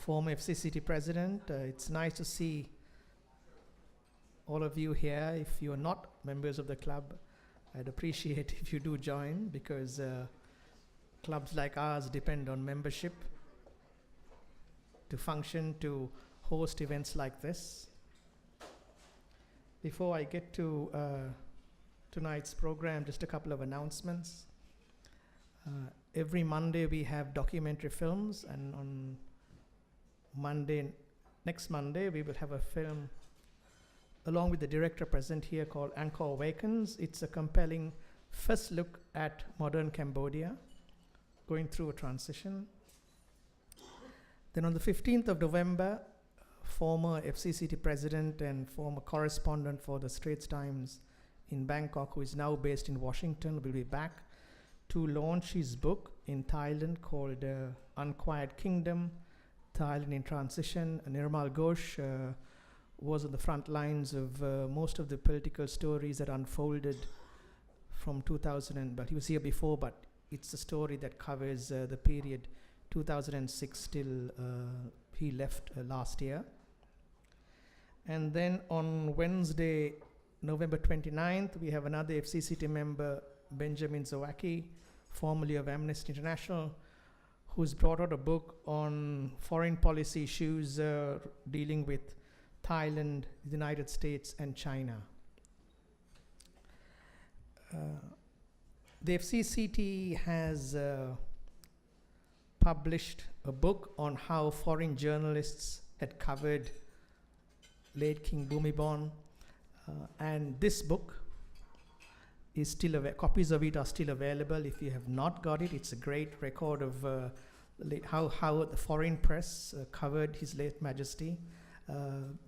former FCCT president. It's nice to see all of you here. If you're not members of the club, I'd appreciate if you do join, because clubs like ours depend on membership to function, to host events like this. Before I get to tonight's program, just a couple of announcements. Every Monday we have documentary films, and on next Monday, we will have a film along with the director present here called Angkor Awakens. It's a compelling first look at modern Cambodia, going through a transition. Then on the 15th of November, former FCCT president and former correspondent for the Straits Times in Bangkok, who is now based in Washington, will be back to launch his book in Thailand called Unquiet Kingdom, Thailand in Transition. Nirmal Ghosh was on the front lines of most of the political stories that unfolded from 2000, but he was here before, but it's a story that covers the period 2006 till he left last year. And then on Wednesday, November 29th, we have another FCCT member, Benjamin Zawacki, formerly of Amnesty International, who's brought out a book on foreign policy issues dealing with Thailand, the United States, and China. The FCCT has published a book on how foreign journalists had covered late King Bhumibol, and this book is still copies of it are still available. If you have not got it, it's a great record of how the foreign press covered His late Majesty.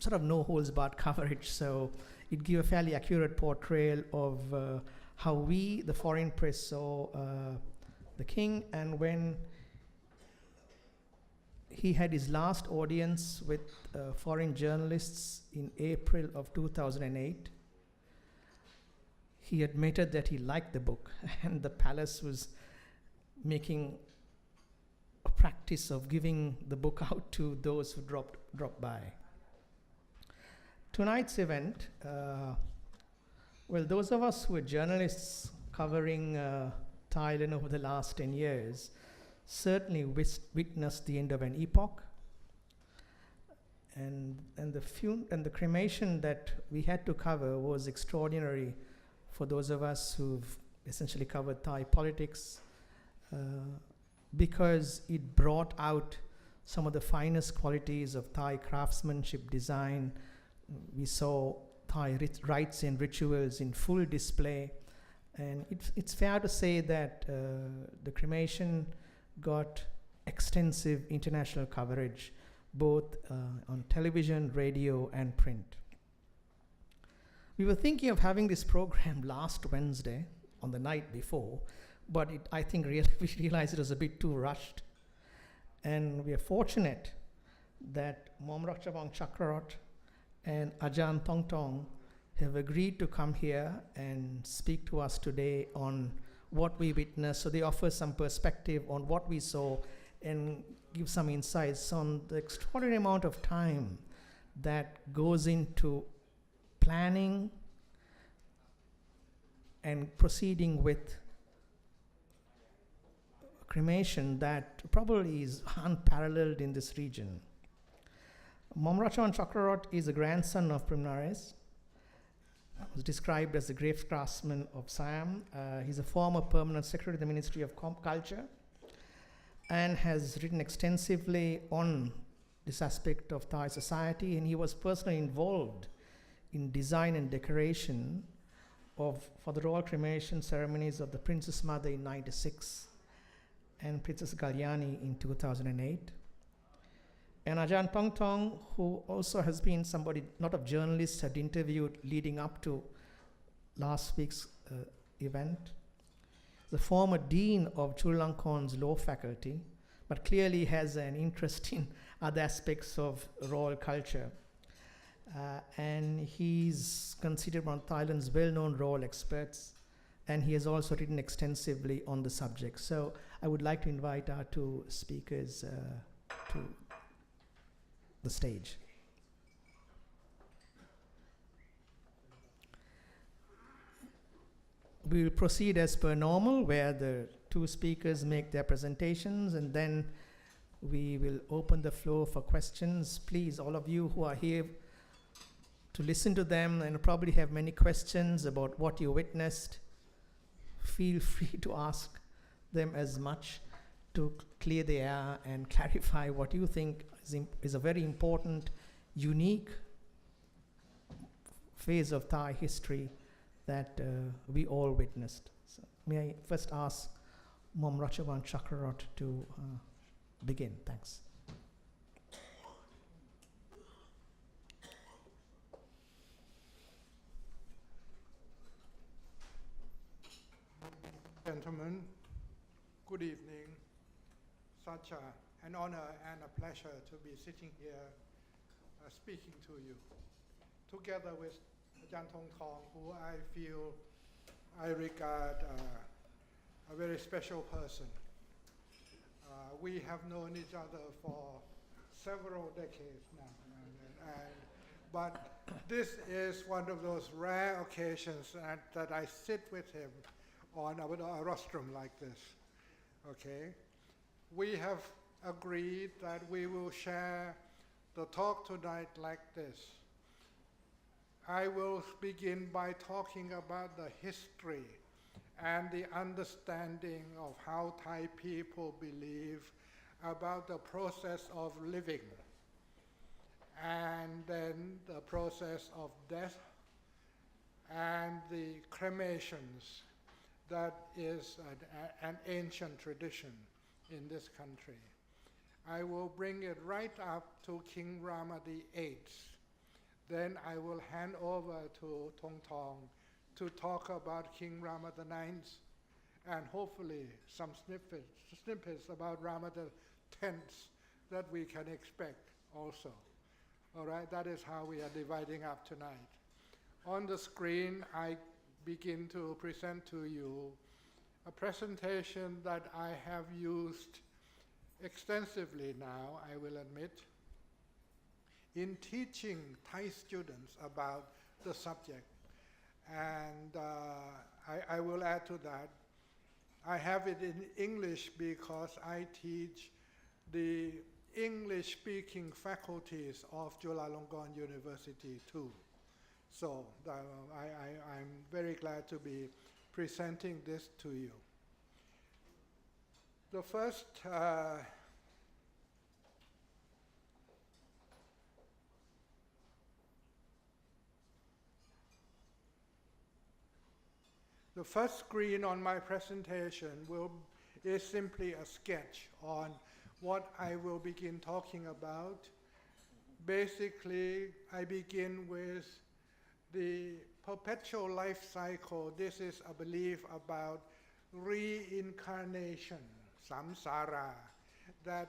Sort of no holds barred coverage, so it gives a fairly accurate portrayal of how we, the foreign press, saw the king. And when he had his last audience with foreign journalists in April of 2008, he admitted that he liked the book, and the palace was making a practice of giving the book out to those who dropped by. Tonight's event, well, those of us who are journalists covering Thailand over the last 10 years certainly witnessed the end of an epoch. And the cremation that we had to cover was extraordinary for those of us who've essentially covered Thai politics, because it brought out some of the finest qualities of Thai craftsmanship, design. We saw Thai rites and rituals in full display, and it's fair to say that the cremation got extensive international coverage, both on television, radio, and print. We were thinking of having this program last Wednesday, on the night before, but I think we realized it was a bit too rushed. And we are fortunate that Monarch Ratcharot and Ajahn Tong Tong have agreed to come here and speak to us today on what we witnessed. So they offer some perspective on what we saw and give some insights on the extraordinary amount of time that goes into planning and proceeding with cremation that probably is unparalleled in this region. Monarch Ratcharot is a grandson of Primnares. Was described as the great craftsman of Siam. He's a former permanent secretary of the Ministry of Culture and has written extensively on this aspect of Thai society, and he was personally involved in design and decoration for the royal cremation ceremonies of the Princess Mother in 1996 and Princess Galyani in 2008. And Ajahn Tong Tong, who also has been somebody, not of journalists, had interviewed leading up to last week's event, the former dean of Chulalongkorn's law faculty, but clearly has an interest in other aspects of royal culture. And he's considered one of Thailand's well-known royal experts, and he has also written extensively on the subject. So I would like to invite our two speakers to the stage. We will proceed as per normal, where the two speakers make their presentations, and then we will open the floor for questions. Please, all of you who are here to listen to them and probably have many questions about what you witnessed, feel free to ask them as much to clear the air and clarify what you think is a very important, unique phase of Thai history that we all witnessed. So may I first ask Mom Ratchavan Ratcharot to begin. Thanks. Gentlemen, good evening. Such an honor and a pleasure to be sitting here speaking to you, together with Jan Thong Thong, who I feel I regard a very special person. We have known each other for several decades now, but this is one of those rare occasions that I sit with him on a rostrum like this. Okay, we have agreed that we will share the talk tonight like this. I will begin by talking about the history and the understanding of how Thai people believe about the process of living, and then the process of death, and the cremations that is an ancient tradition in this country. I will bring it right up to King Rama VIII. Then I will hand over to Thong Thong to talk about King Rama IX, and hopefully some snippets about Rama X that we can expect also. All right, that is how we are dividing up tonight. On the screen, I begin to present to you a presentation that I have used extensively now, I will admit, in teaching Thai students about the subject. And I will add to that, I have it in English because I teach the English-speaking faculties of Chulalongkorn University too. So I'm very glad to be presenting this to you. The first the first screen on my presentation is simply a sketch on what I will begin talking about. Basically, I begin with the perpetual life cycle. This is a belief about reincarnation, samsara, that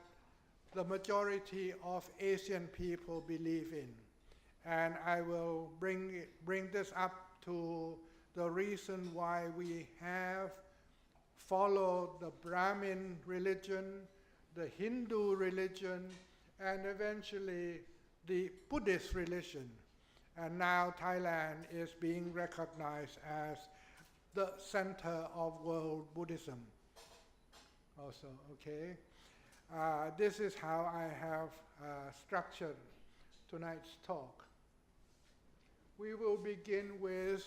the majority of Asian people believe in. And I will bring this up to the reason why we have followed the Brahmin religion, the Hindu religion, and eventually the Buddhist religion. And now Thailand is being recognized as the center of world Buddhism also, okay? This is how I have structured tonight's talk. We will begin with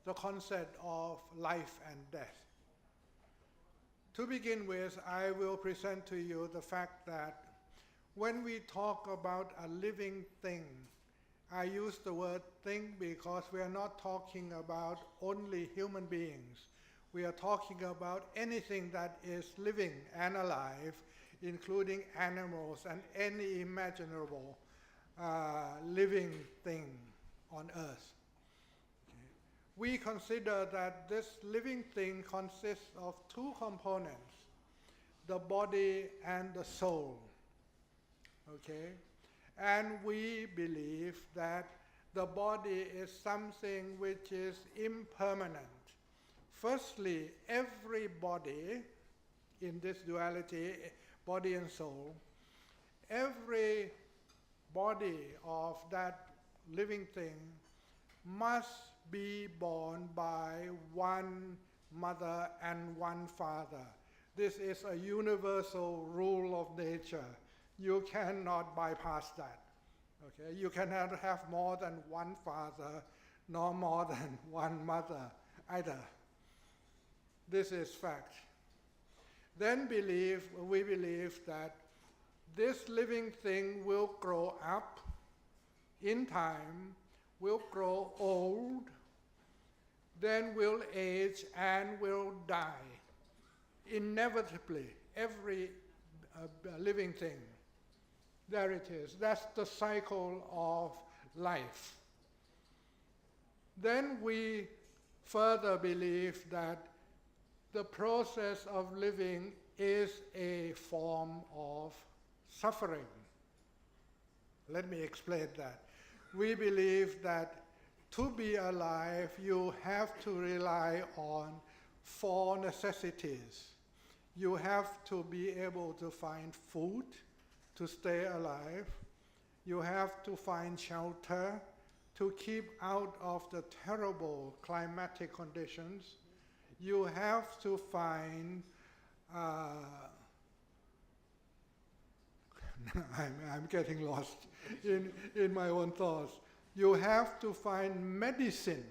the concept of life and death. To begin with, I will present to you the fact that when we talk about a living thing, I use the word thing because we are not talking about only human beings. We are talking about anything that is living and alive, including animals and any imaginable living thing on earth. Okay. We consider that this living thing consists of two components, the body and the soul. Okay? And we believe that the body is something which is impermanent. Firstly, every body in this duality, body and soul, every body of that living thing must be born by one mother and one father. This is a universal rule of nature. You cannot bypass that. Okay? You cannot have more than one father, nor more than one mother either. This is fact. Then we believe that this living thing will grow up in time, will grow old, then will age and will die. Inevitably, every living thing. There it is. That's the cycle of life. Then we further believe that the process of living is a form of suffering. Let me explain that. We believe that to be alive, you have to rely on 4 necessities. You have to be able to find food to stay alive. You have to find shelter to keep out of the terrible climatic conditions. You have to find I'm getting lost in my own thoughts. You have to find medicine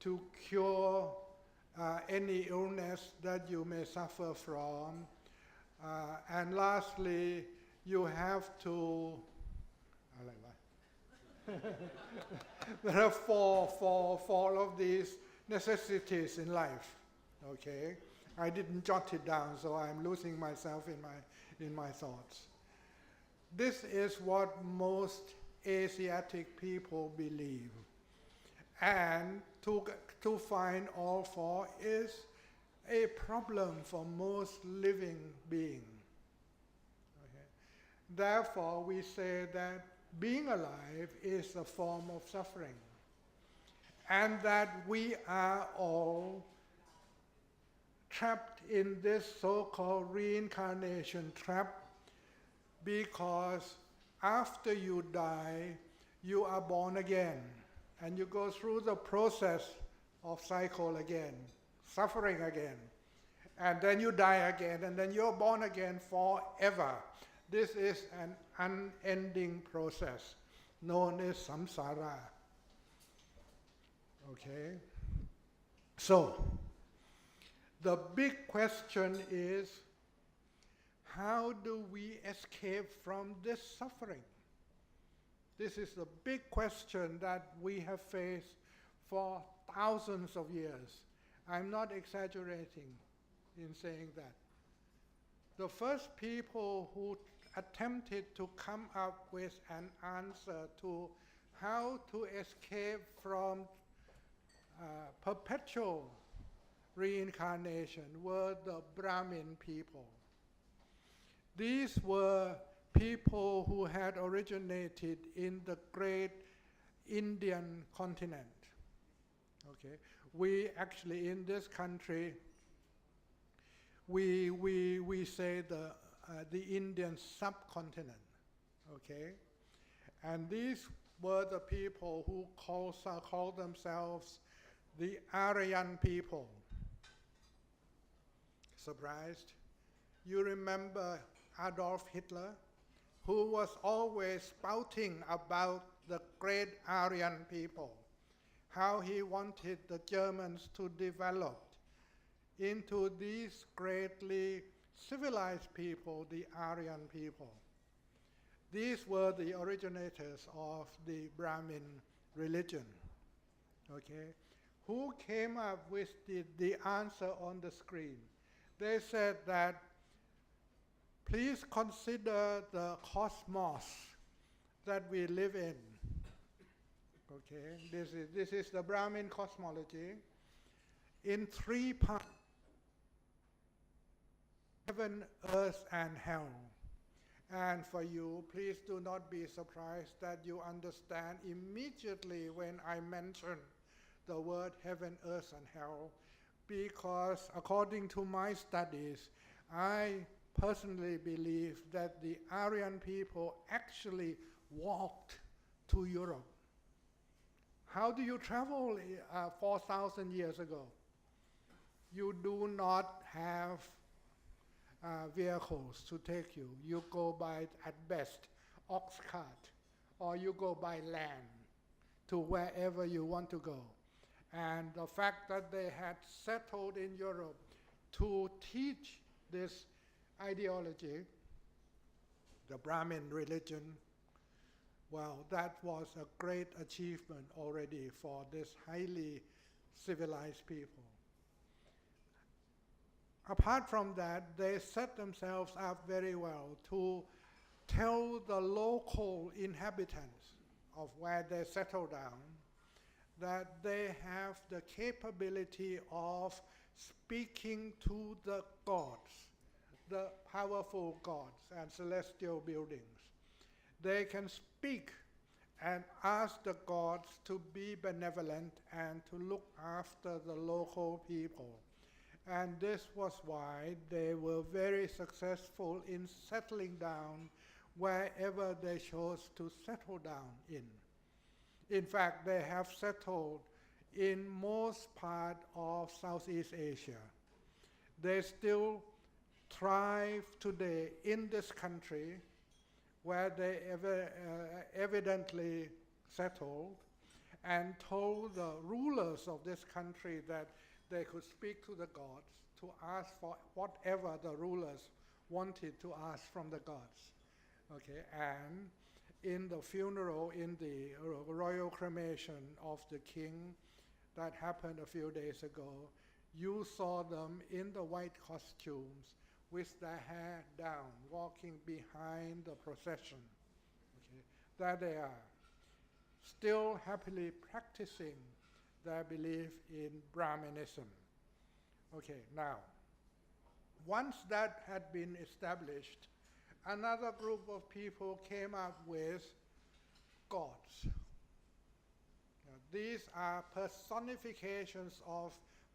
to cure any illness that you may suffer from. And lastly, you have to, there are four of these necessities in life, okay? I didn't jot it down, so I'm losing myself in my thoughts. This is what most Asiatic people believe. And to find all 4 is a problem for most living beings. Okay? Therefore, we say that being alive is a form of suffering, and that we are all trapped in this so-called reincarnation trap, because after you die, you are born again, and you go through the process of cycle again, suffering again, and then you die again, and then you're born again forever. This is an unending process known as samsara. Okay? So, the big question is, how do we escape from this suffering? This is the big question that we have faced for thousands of years. I'm not exaggerating in saying that. The first people who attempted to come up with an answer to how to escape from perpetual reincarnation were the Brahmin people. These were people who had originated in the great Indian continent. Okay, we actually in this country we say the Indian subcontinent. Okay, and these were the people who call themselves the Aryan people. Surprised? You remember Adolf Hitler, who was always spouting about the great Aryan people, how he wanted the Germans to develop into these greatly civilized people, the Aryan people. These were the originators of the Brahmin religion. Okay? Who came up with the answer on the screen? They said that, please consider the cosmos that we live in. Okay, this is the Brahmin cosmology in 3 parts: heaven, earth, and hell. And for you, please do not be surprised that you understand immediately when I mention the word heaven, earth, and hell, because according to my studies, I personally believe that the Aryan people actually walked to Europe. How do you travel 4,000 years ago? You do not have vehicles to take you. You go by, at best, ox cart, or you go by land to wherever you want to go. And the fact that they had settled in Europe to teach this ideology, the Brahmin religion, well, that was a great achievement already for this highly civilized people. Apart from that, they set themselves up very well to tell the local inhabitants of where they settle down that they have the capability of speaking to the gods, the powerful gods and celestial buildings. They can speak and ask the gods to be benevolent and to look after the local people. And this was why they were very successful in settling down wherever they chose to settle down in. In fact, they have settled in most part of Southeast Asia. They still thrive today in this country where they evidently settled and told the rulers of this country that they could speak to the gods to ask for whatever the rulers wanted to ask from the gods. Okay, and in the funeral, in the royal cremation of the king that happened a few days ago, you saw them in the white costumes with their hair down, walking behind the procession. Okay, there they are, still happily practicing their belief in Brahmanism. Okay, now, once that had been established, another group of people came up with gods. Now, these are personifications of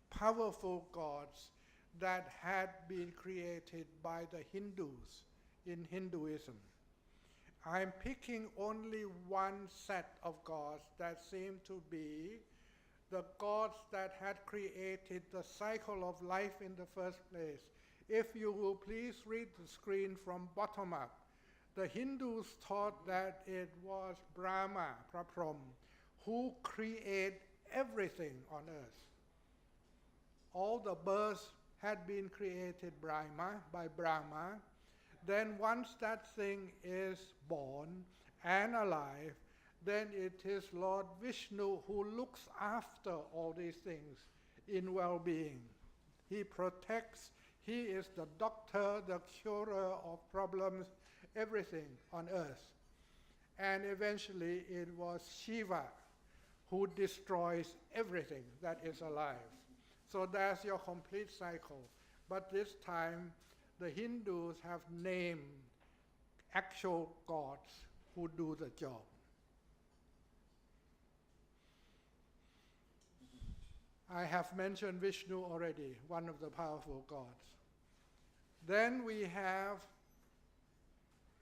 powerful gods that had been created by the Hindus in Hinduism. I'm picking only one set of gods that seem to be the gods that had created the cycle of life in the first place. If you will please read the screen from bottom up, the Hindus thought that it was Brahma, Praprom, who created everything on earth. All the birds had been created by Brahma. Then once that thing is born and alive, then it is Lord Vishnu who looks after all these things in well-being. He protects, he is the doctor, the curer of problems, everything on earth. And eventually it was Shiva who destroys everything that is alive. So that's your complete cycle. But this time, the Hindus have named actual gods who do the job. I have mentioned Vishnu already, one of the powerful gods. Then we have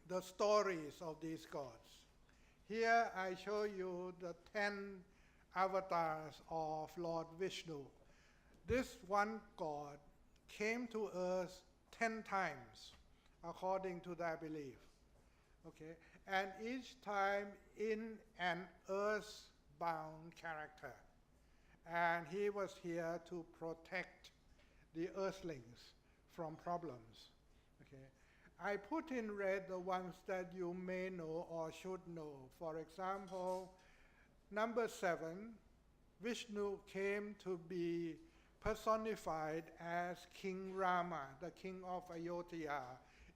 the stories of these gods. Here I show you the 10 avatars of Lord Vishnu. This one god came to earth 10 times, according to their belief. Okay? And each time in an earth-bound character. And he was here to protect the earthlings from problems. Okay? I put in red the ones that you may know or should know. For example, number 7, Vishnu came to be personified as King Rama, the king of Ayodhya.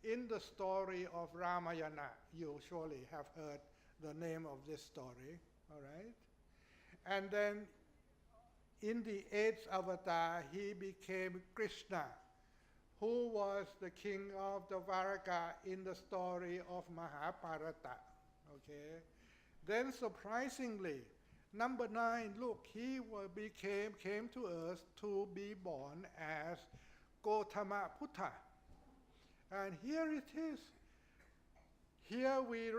In the story of Ramayana, you surely have heard the name of this story, all right? And then in the 8th avatar, he became Krishna, who was the king of the Varaka in the story of Mahabharata, okay? Then surprisingly, number 9, look, he came to earth to be born as Gautama Buddha. And here it is. Here we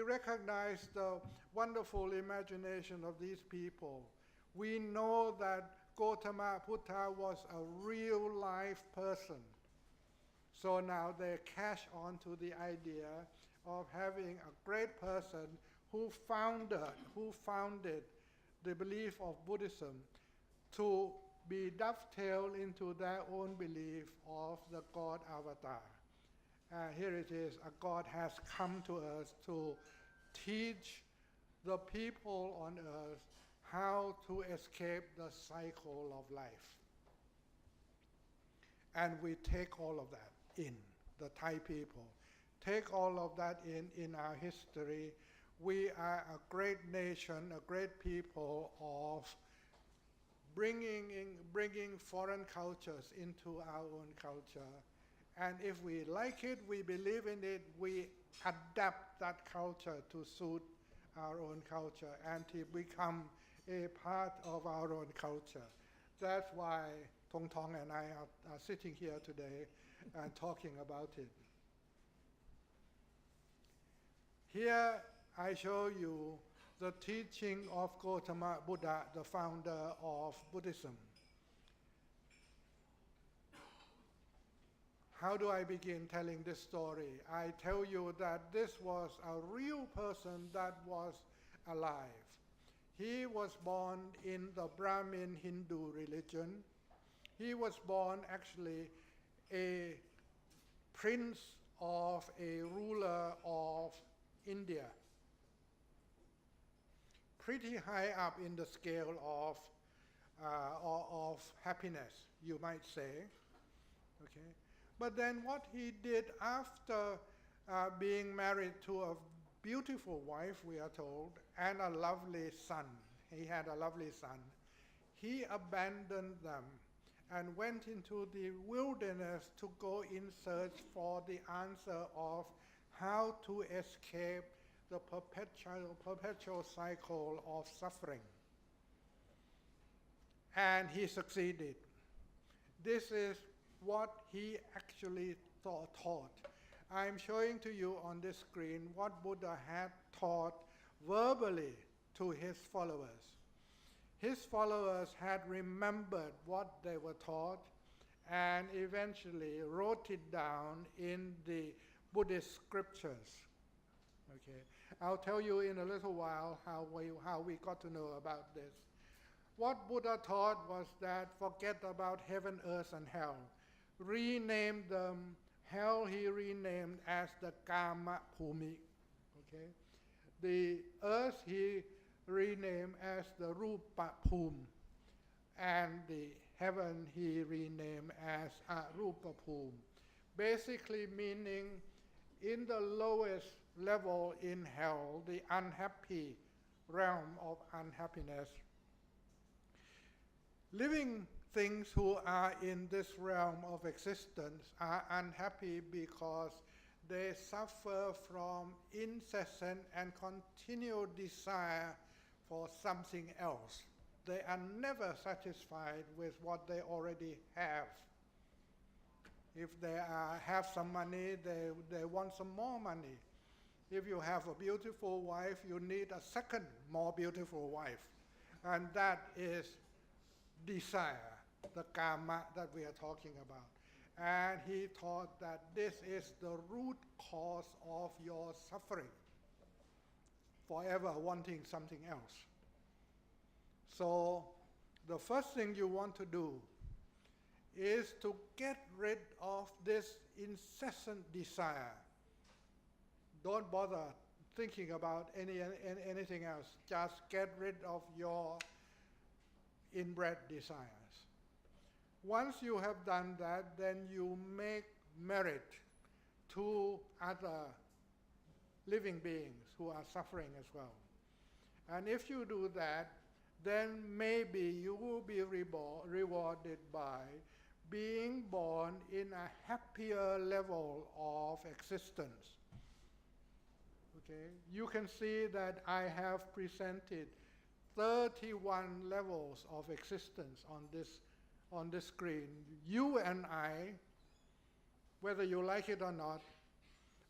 recognize the wonderful imagination of these people. We know that Gautama Buddha was a real life person. So now they catch on to the idea of having a great person who founded the belief of Buddhism to be dovetailed into their own belief of the God avatar. Here it is, a God has come to us to teach the people on earth how to escape the cycle of life. And we take all of that in, the Thai people. Take all of that in our history. We are a great nation, a great people of bringing foreign cultures into our own culture. And if we like it, we believe in it, we adapt that culture to suit our own culture and to become a part of our own culture. That's why Tong Tong and I are sitting here today and talking about it. Here I show you the teaching of Gautama Buddha, the founder of Buddhism. How do I begin telling this story? I tell you that this was a real person that was alive. He was born in the Brahmin Hindu religion. He was born actually a prince of a ruler of India. Pretty high up in the scale of happiness, you might say. Okay. But then what he did after being married to a beautiful wife, we are told, and a lovely son, he had a lovely son, he abandoned them and went into the wilderness to go in search for the answer of how to escape the perpetual cycle of suffering. And he succeeded. This is what he actually taught. I'm showing to you on this screen what Buddha had taught verbally to his followers. His followers had remembered what they were taught and eventually wrote it down in the Buddhist scriptures. Okay, I'll tell you in a little while how we got to know about this. What Buddha taught was that forget about heaven, earth, and hell. Renamed them, hell he renamed as the Kama Bhumi. Okay? The earth he renamed as the Rupa Bhum. And the heaven he renamed as Arupa Bhum. Basically meaning in the lowest level in hell, the unhappy realm of unhappiness, living things who are in this realm of existence are unhappy because they suffer from incessant and continual desire for something else. They are never satisfied with what they already have. If they have some money, they want some more money. If you have a beautiful wife, you need a second more beautiful wife. And that is desire, the karma that we are talking about. And he taught that this is the root cause of your suffering, forever wanting something else. So the first thing you want to do is to get rid of this incessant desire. Don't bother thinking about anything else. Just get rid of your inbred desires. Once you have done that, then you make merit to other living beings who are suffering as well. And if you do that, then maybe you will be rewarded by being born in a happier level of existence. Okay? You can see that I have presented 31 levels of existence on this screen. You and I whether you like it or not.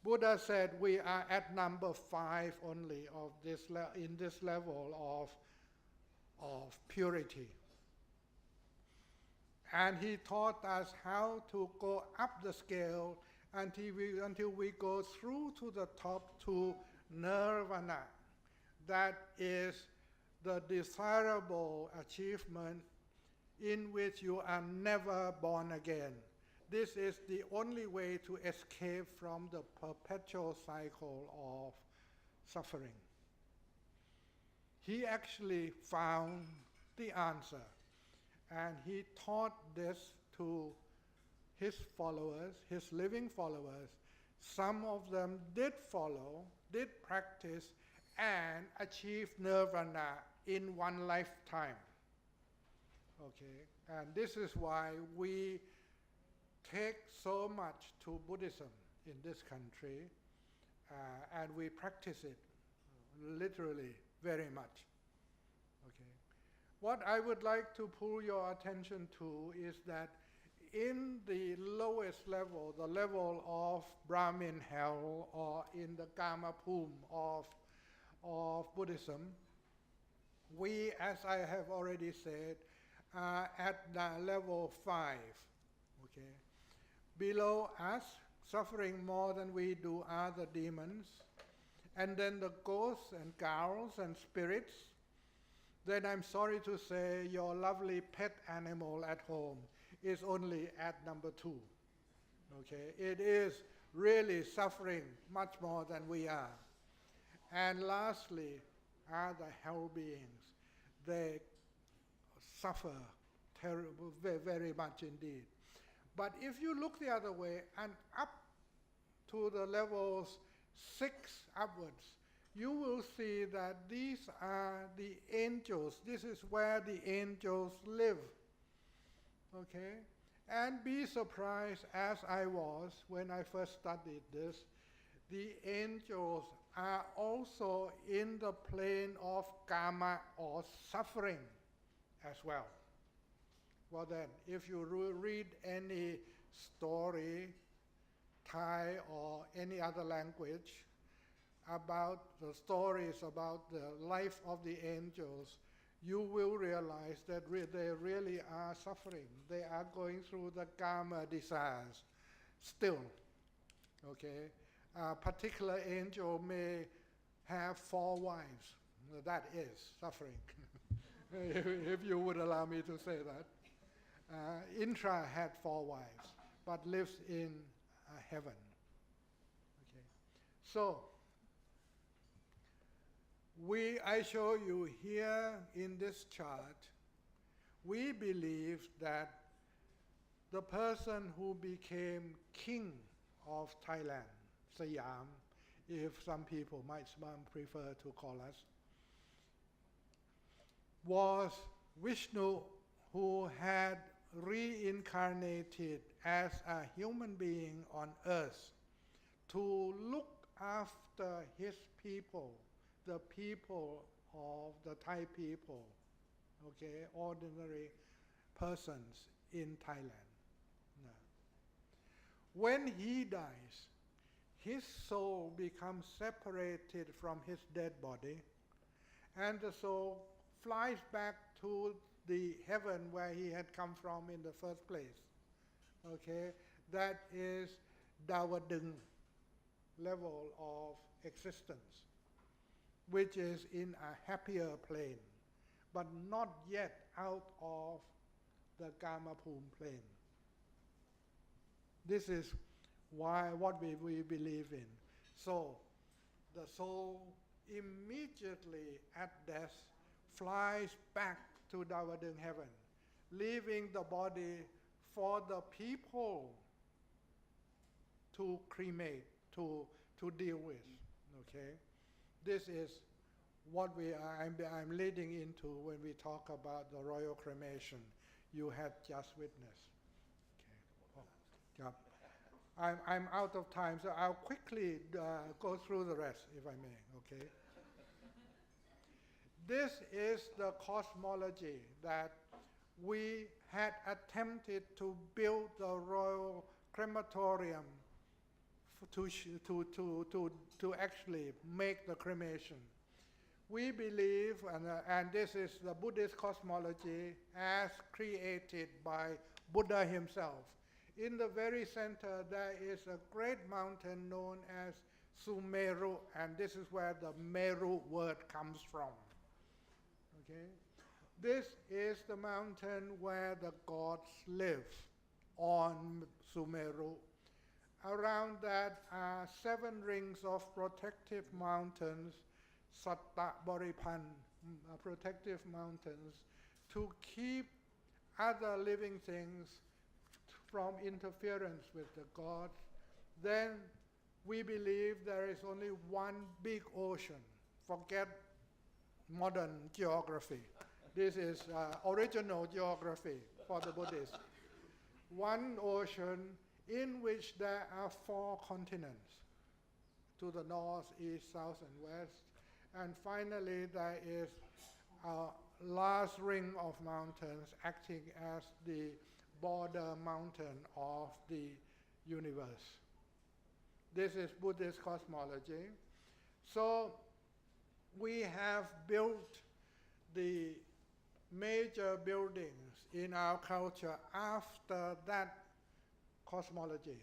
Buddha said we are at number 5 only of in this level of purity. And he taught us how to go up the scale until we go through to the top to nirvana. That is the desirable achievement in which you are never born again. This is the only way to escape from the perpetual cycle of suffering. He actually found the answer, and he taught this to his followers, his living followers. Some of them did follow, did practice, and achieve nirvana in one lifetime. Okay, and this is why we take so much to Buddhism in this country, and we practice it literally very much. Okay, what I would like to pull your attention to is that in the lowest level, the level of Brahmin hell, or in the Kama Bhum of Buddhism, we, as I have already said, are at the level 5. Okay. Below us, suffering more than we do, are the demons, and then the ghosts and ghouls and spirits. Then I'm sorry to say your lovely pet animal at home is only at number 2. Okay, it is really suffering much more than we are. And lastly are the hell beings. They suffer terrible, very much indeed. But if you look the other way and up to the levels 6 upwards, you will see that these are the angels. This is where the angels live. Okay? And be surprised, as I was when I first studied this, the angels are also in the plane of karma or suffering as well. Well then, if you read any story, Thai or any other language, about the stories about the life of the angels, you will realize that they really are suffering. They are going through the karma desires still. Okay? A particular angel may have 4 wives. That is suffering, if you would allow me to say that. Indra had 4 wives, but lives in heaven. Okay. So, I show you here in this chart, we believe that the person who became king of Thailand, Siam, if some people might prefer to call us, was Vishnu, who had reincarnated as a human being on earth to look after his people, the people of the Thai people, okay, ordinary persons in Thailand. No. When he dies, his soul becomes separated from his dead body, and the soul flies back to the heaven where he had come from in the first place. Okay, that is Dawadung level of existence, which is in a happier plane, but not yet out of the Kama Bhum plane. This is what we believe in. So, the soul immediately at death flies back to Dawadung heaven, leaving the body for the people to cremate, to deal with. Okay, this is what I'm leading into when we talk about the royal cremation you had just witnessed. Okay. Oh, yeah. I'm out of time, so I'll quickly go through the rest, if I may. Okay. This is the cosmology that we had attempted to build the royal crematorium to actually make the cremation. We believe, and this is the Buddhist cosmology as created by Buddha himself. In the very center, there is a great mountain known as Sumeru, and this is where the Meru word comes from. Okay? This is the mountain where the gods live, on Sumeru. Around that are 7 rings of protective mountains, Satta Boripan, protective mountains, to keep other living things from interference with the gods. Then we believe there is only one big ocean. Forget modern geography. This is original geography for the Buddhists. One ocean in which there are 4 continents, to the north, east, south, and west. And finally, there is a last ring of mountains acting as the border mountain of the universe. This is Buddhist cosmology. So we have built the major buildings in our culture after that cosmology.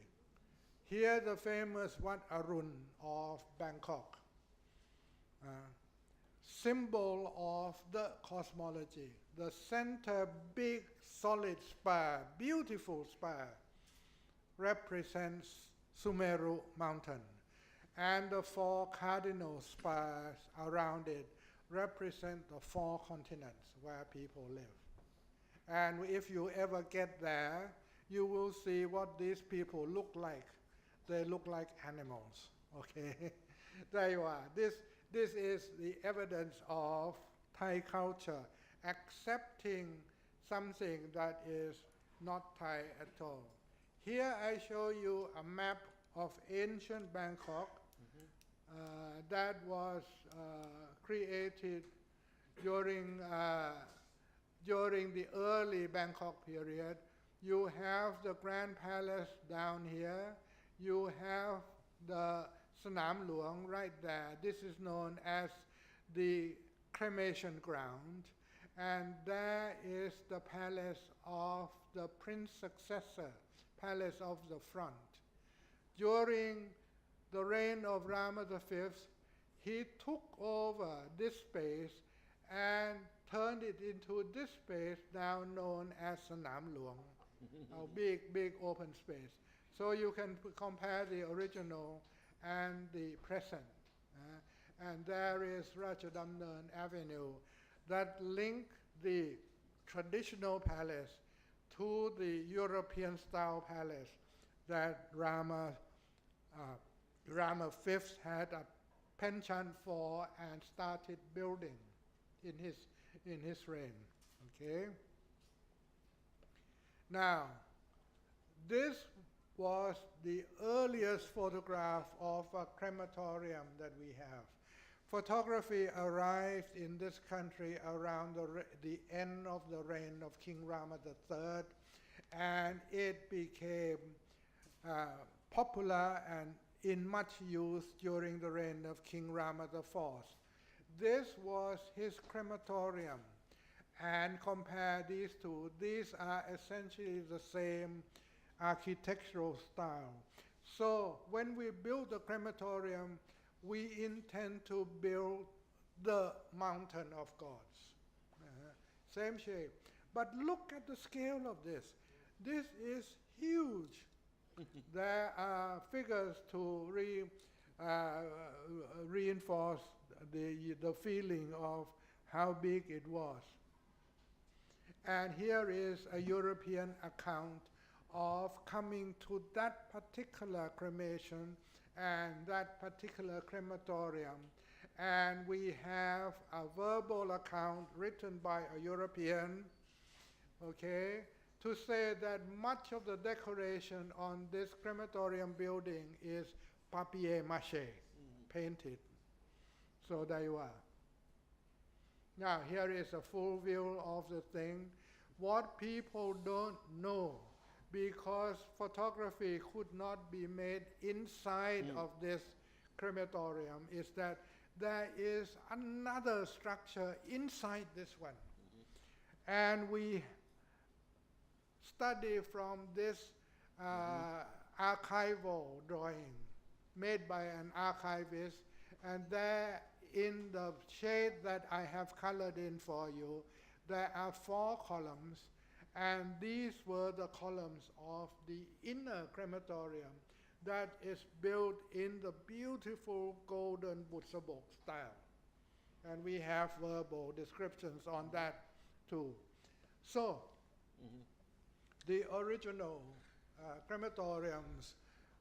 Here the famous Wat Arun of Bangkok, symbol of the cosmology. The center big solid spire, beautiful spire, represents Sumeru mountain, and the 4 cardinal spires around it represent the 4 continents where people live. And if you ever get there, you will see what these people look like. They look like animals, okay? There you are. This is the evidence of Thai culture accepting something that is not Thai at all. Here I show you a map of ancient Bangkok that was created during the early Bangkok period. You have the Grand Palace down here. You have the Sanam Luang right there. This is known as the cremation ground. And there is the palace of the prince successor, palace of the front. During the reign of Rama V, he took over this space and turned it into this space now known as Sanam Luang, a big open space. So you can compare the original and the present. And there is Ratchadamnern Avenue that link the traditional palace to the European style palace that Rama V had a penchant for and started building in his reign. Okay. Now, this was the earliest photograph of a crematorium that we have. Photography arrived in this country around the end of the reign of King Rama III, and it became popular and in much use during the reign of King Rama IV. This was his crematorium, and compare these two. These are essentially the same architectural style. So when we build the crematorium, we intend to build the mountain of gods. Same shape. But look at the scale of this. This is huge. There are figures to reinforce the feeling of how big it was. And here is a European account of coming to that particular cremation and that particular crematorium. And we have a verbal account written by a European, okay, to say that much of the decoration on this crematorium building is papier-mâché, painted. So there you are. Now here is a full view of the thing. What people don't know, because photography could not be made inside of this crematorium, is that there is another structure inside this one. And we study from this archival drawing made by an archivist, and there in the shade that I have colored in for you, there are 4 columns, and these were the columns of the inner crematorium that is built in the beautiful golden Buddhist style. And we have verbal descriptions on that too. So, the original crematoriums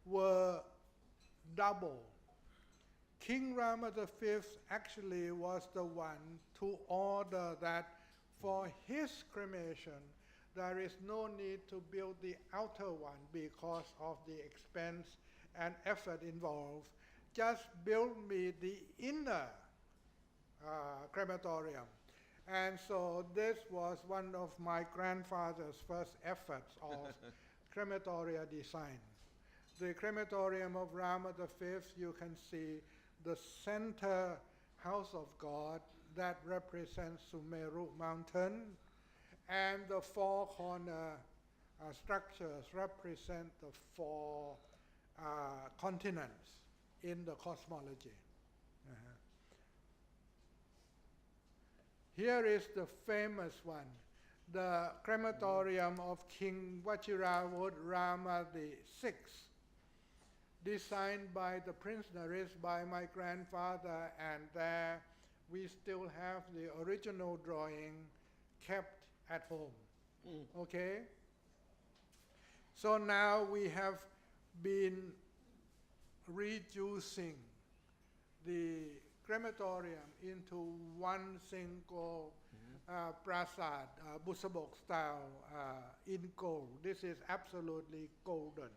were double. King Rama V actually was the one to order that for his cremation, there is no need to build the outer one because of the expense and effort involved. Just build me the inner crematorium. And so this was one of my grandfather's first efforts of crematoria design. The crematorium of Rama V, you can see the center house of God that represents Sumeru mountain, and the 4 corner structures represent the 4 continents in the cosmology. Here is the famous one, the crematorium of King Vachiravud Rama VI, designed by the Prince Naresh by my grandfather, and there we still have the original drawing kept at home. Okay? So now we have been reducing the crematorium into one single prasad, Busabok style in gold. This is absolutely golden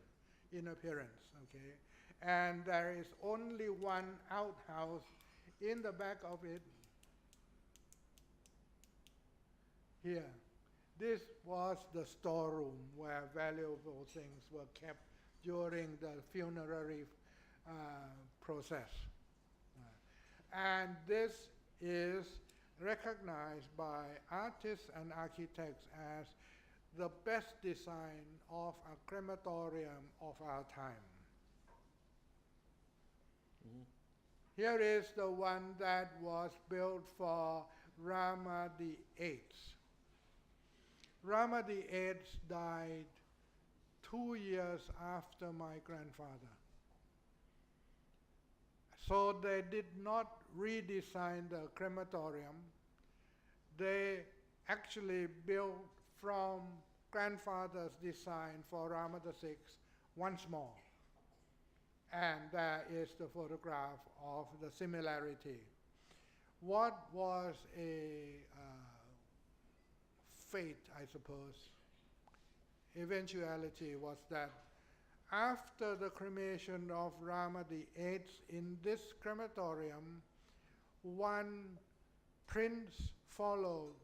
in appearance, okay? And there is only one outhouse in the back of it here. This was the storeroom where valuable things were kept during the funerary process. And this is recognized by artists and architects as the best design of a crematorium of our time. Here is the one that was built for Rama VIII. Rama VIII died 2 years after my grandfather. So they did not redesign the crematorium. They actually built from grandfather's design for Rama VI once more. And there is the photograph of the similarity. What was a fate, I suppose, eventuality was that after the cremation of Rama VIII in this crematorium, one prince followed.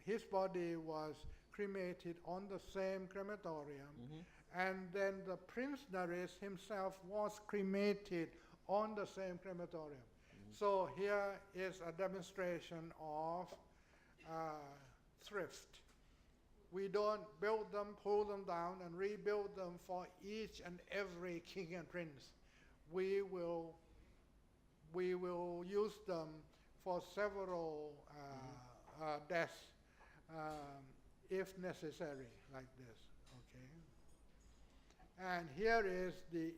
His body was cremated on the same crematorium, and then the Prince Naresh himself was cremated on the same crematorium. So here is a demonstration of thrift. We don't build them, pull them down, and rebuild them for each and every king and prince. We will use them for several deaths if necessary, like this. Okay. And here is the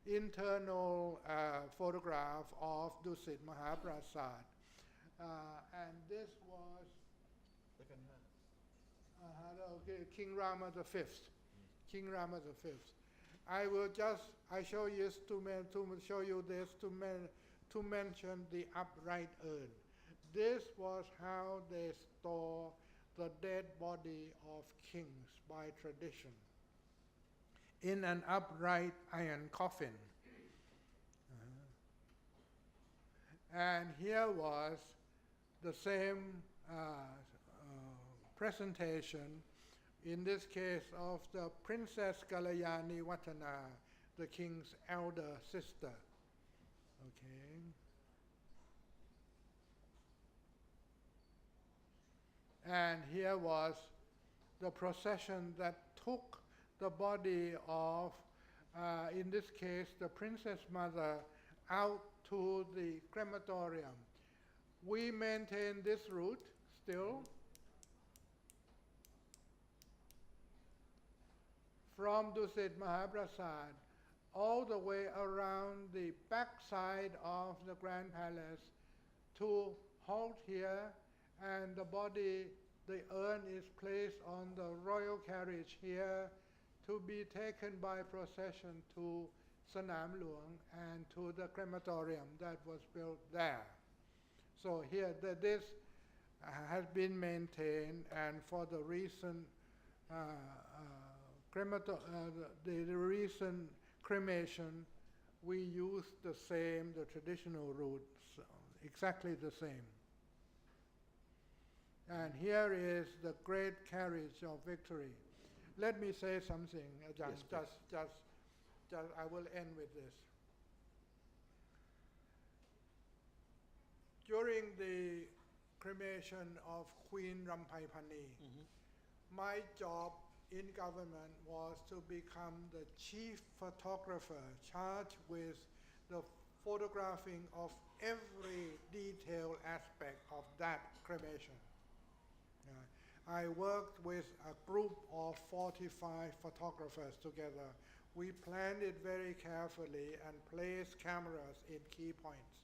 internal photograph of Dusit Mahaprasad, and this was King Rama V. King Rama V. I will just show you this to mention the upright urn. This was how they store the dead body of kings by tradition, in an upright iron coffin. And here was the same presentation In this case of the Princess Kalayani Watana, the king's elder sister. Okay. And here was the procession that took the body of, in this case, the princess mother out to the crematorium. We maintain this route still from Dusit Mahaprasad all the way around the back side of the Grand Palace to halt here, and the body, the urn is placed on the royal carriage here to be taken by procession to Sanam Luang and to the crematorium that was built there. So here, this has been maintained, and for the recent the recent cremation, we used the traditional route, so exactly the same. And here is the great carriage of victory. Let me say something, Ajahn. Yes, Just I will end with this. During the cremation of Queen Ramphaiphani, my job in government was to become the chief photographer charged with the photographing of every detailed aspect of that cremation. I worked with a group of 45 photographers together. We planned it very carefully and placed cameras in key points.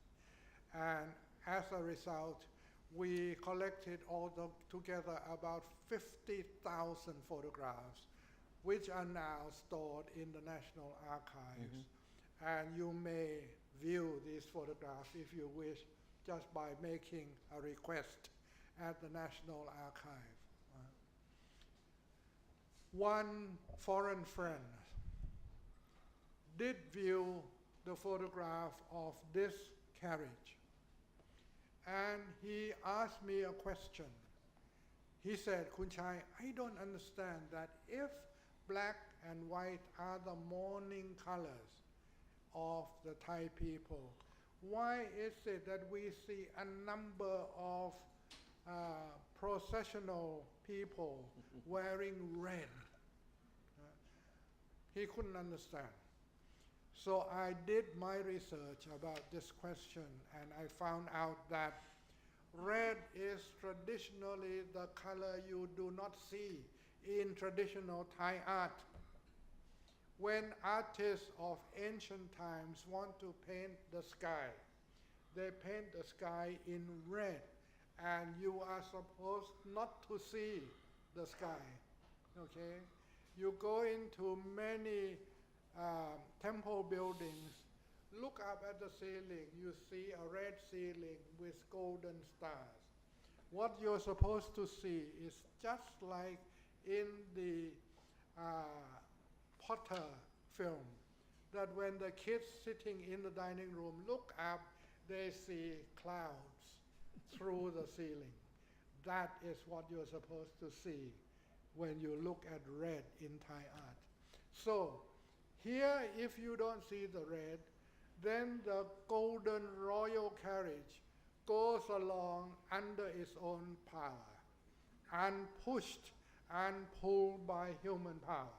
And as a result, we collected together about 50,000 photographs, which are now stored in the National Archives. And you may view these photographs, if you wish, just by making a request at the National Archive. One foreign friend did view the photograph of this carriage, and he asked me a question. He said, "Khun Chai, I don't understand that if black and white are the mourning colors of the Thai people, why is it that we see a number of processional people wearing red?" He couldn't understand. So I did my research about this question, and I found out that red is traditionally the color you do not see in traditional Thai art. When artists of ancient times want to paint the sky, they paint the sky in red, and you are supposed not to see the sky, okay? You go into many temple buildings, look up at the ceiling, you see a red ceiling with golden stars. What you're supposed to see is just like in the Potter film, that when the kids sitting in the dining room look up, they see clouds through the ceiling. That is what you're supposed to see when you look at red in Thai art. So here, if you don't see the red, then the golden royal carriage goes along under its own power, unpushed and pulled by human power.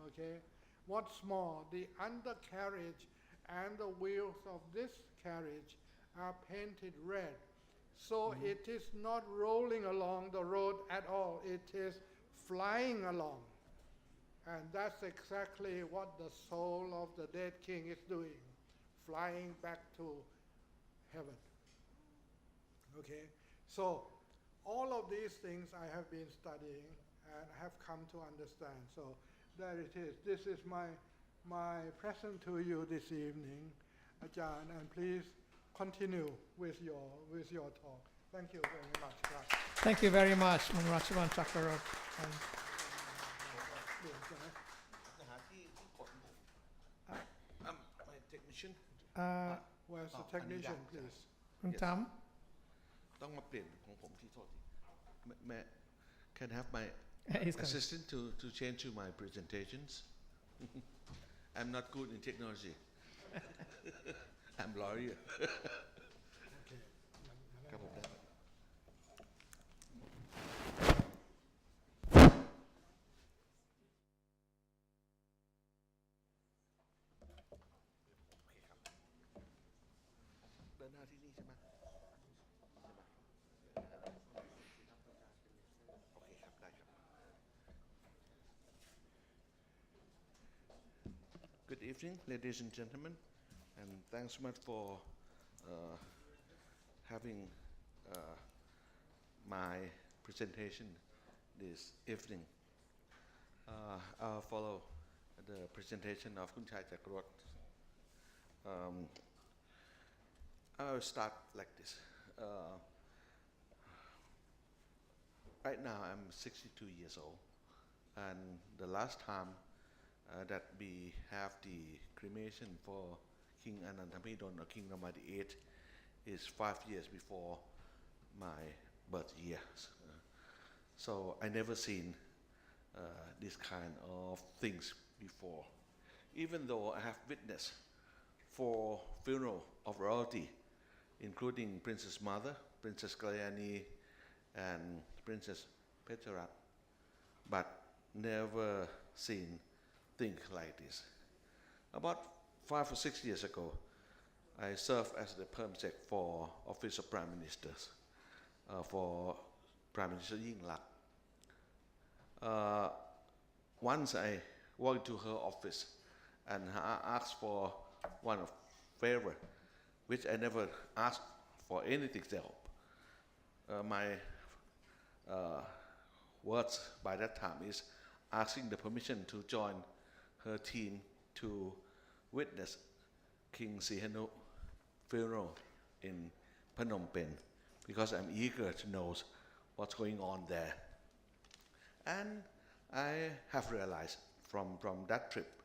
Okay? What's more, the undercarriage and the wheels of this carriage are painted red. So it is not rolling along the road at all, it is flying along. And that's exactly what the soul of the dead king is doing, flying back to heaven. Okay? So all of these things I have been studying and have come to understand. So there it is. This is my present to you this evening, Ajahn, and please continue with your talk. Thank you very much, class. Thank you very much, Monarch Chakra. My technician. Where's the technician, please? คุณทำ ต้องมาเปลี่ยนของผมที่โทษที Can have my He's coming. assistant to change to my presentations. I'm not good in technology. I'm lawyer. ครับผมได้ เดินหน้าที่นี่ใช่ไหม โอเคครับ ได้ครับ Good evening, ladies and gentlemen, and thanks so much for having my presentation this evening. I'll follow the presentation of Phra Maha Phichai Ratcharot. I'll start like this. Right now I'm 62 years old, and the last time that we have the cremation for King Anantamidon or King Rama VIII is 5 years before my birth years. So I never seen this kind of things before. Even though I have witnessed 4 funerals of royalty, including Princess Mother, Princess Kalyani, and Princess Pecharat, but never seen things like this. About 5 or 6 years ago, I served as the perm sec for Office of Prime Ministers, for Prime Minister Yingluck. Once I walked into her office and I asked for one of favor, which I never asked for anything else. My words by that time is asking the permission to join her team to witness King Sihanouk's funeral in Phnom Penh, because I'm eager to know what's going on there. And I have realized from that trip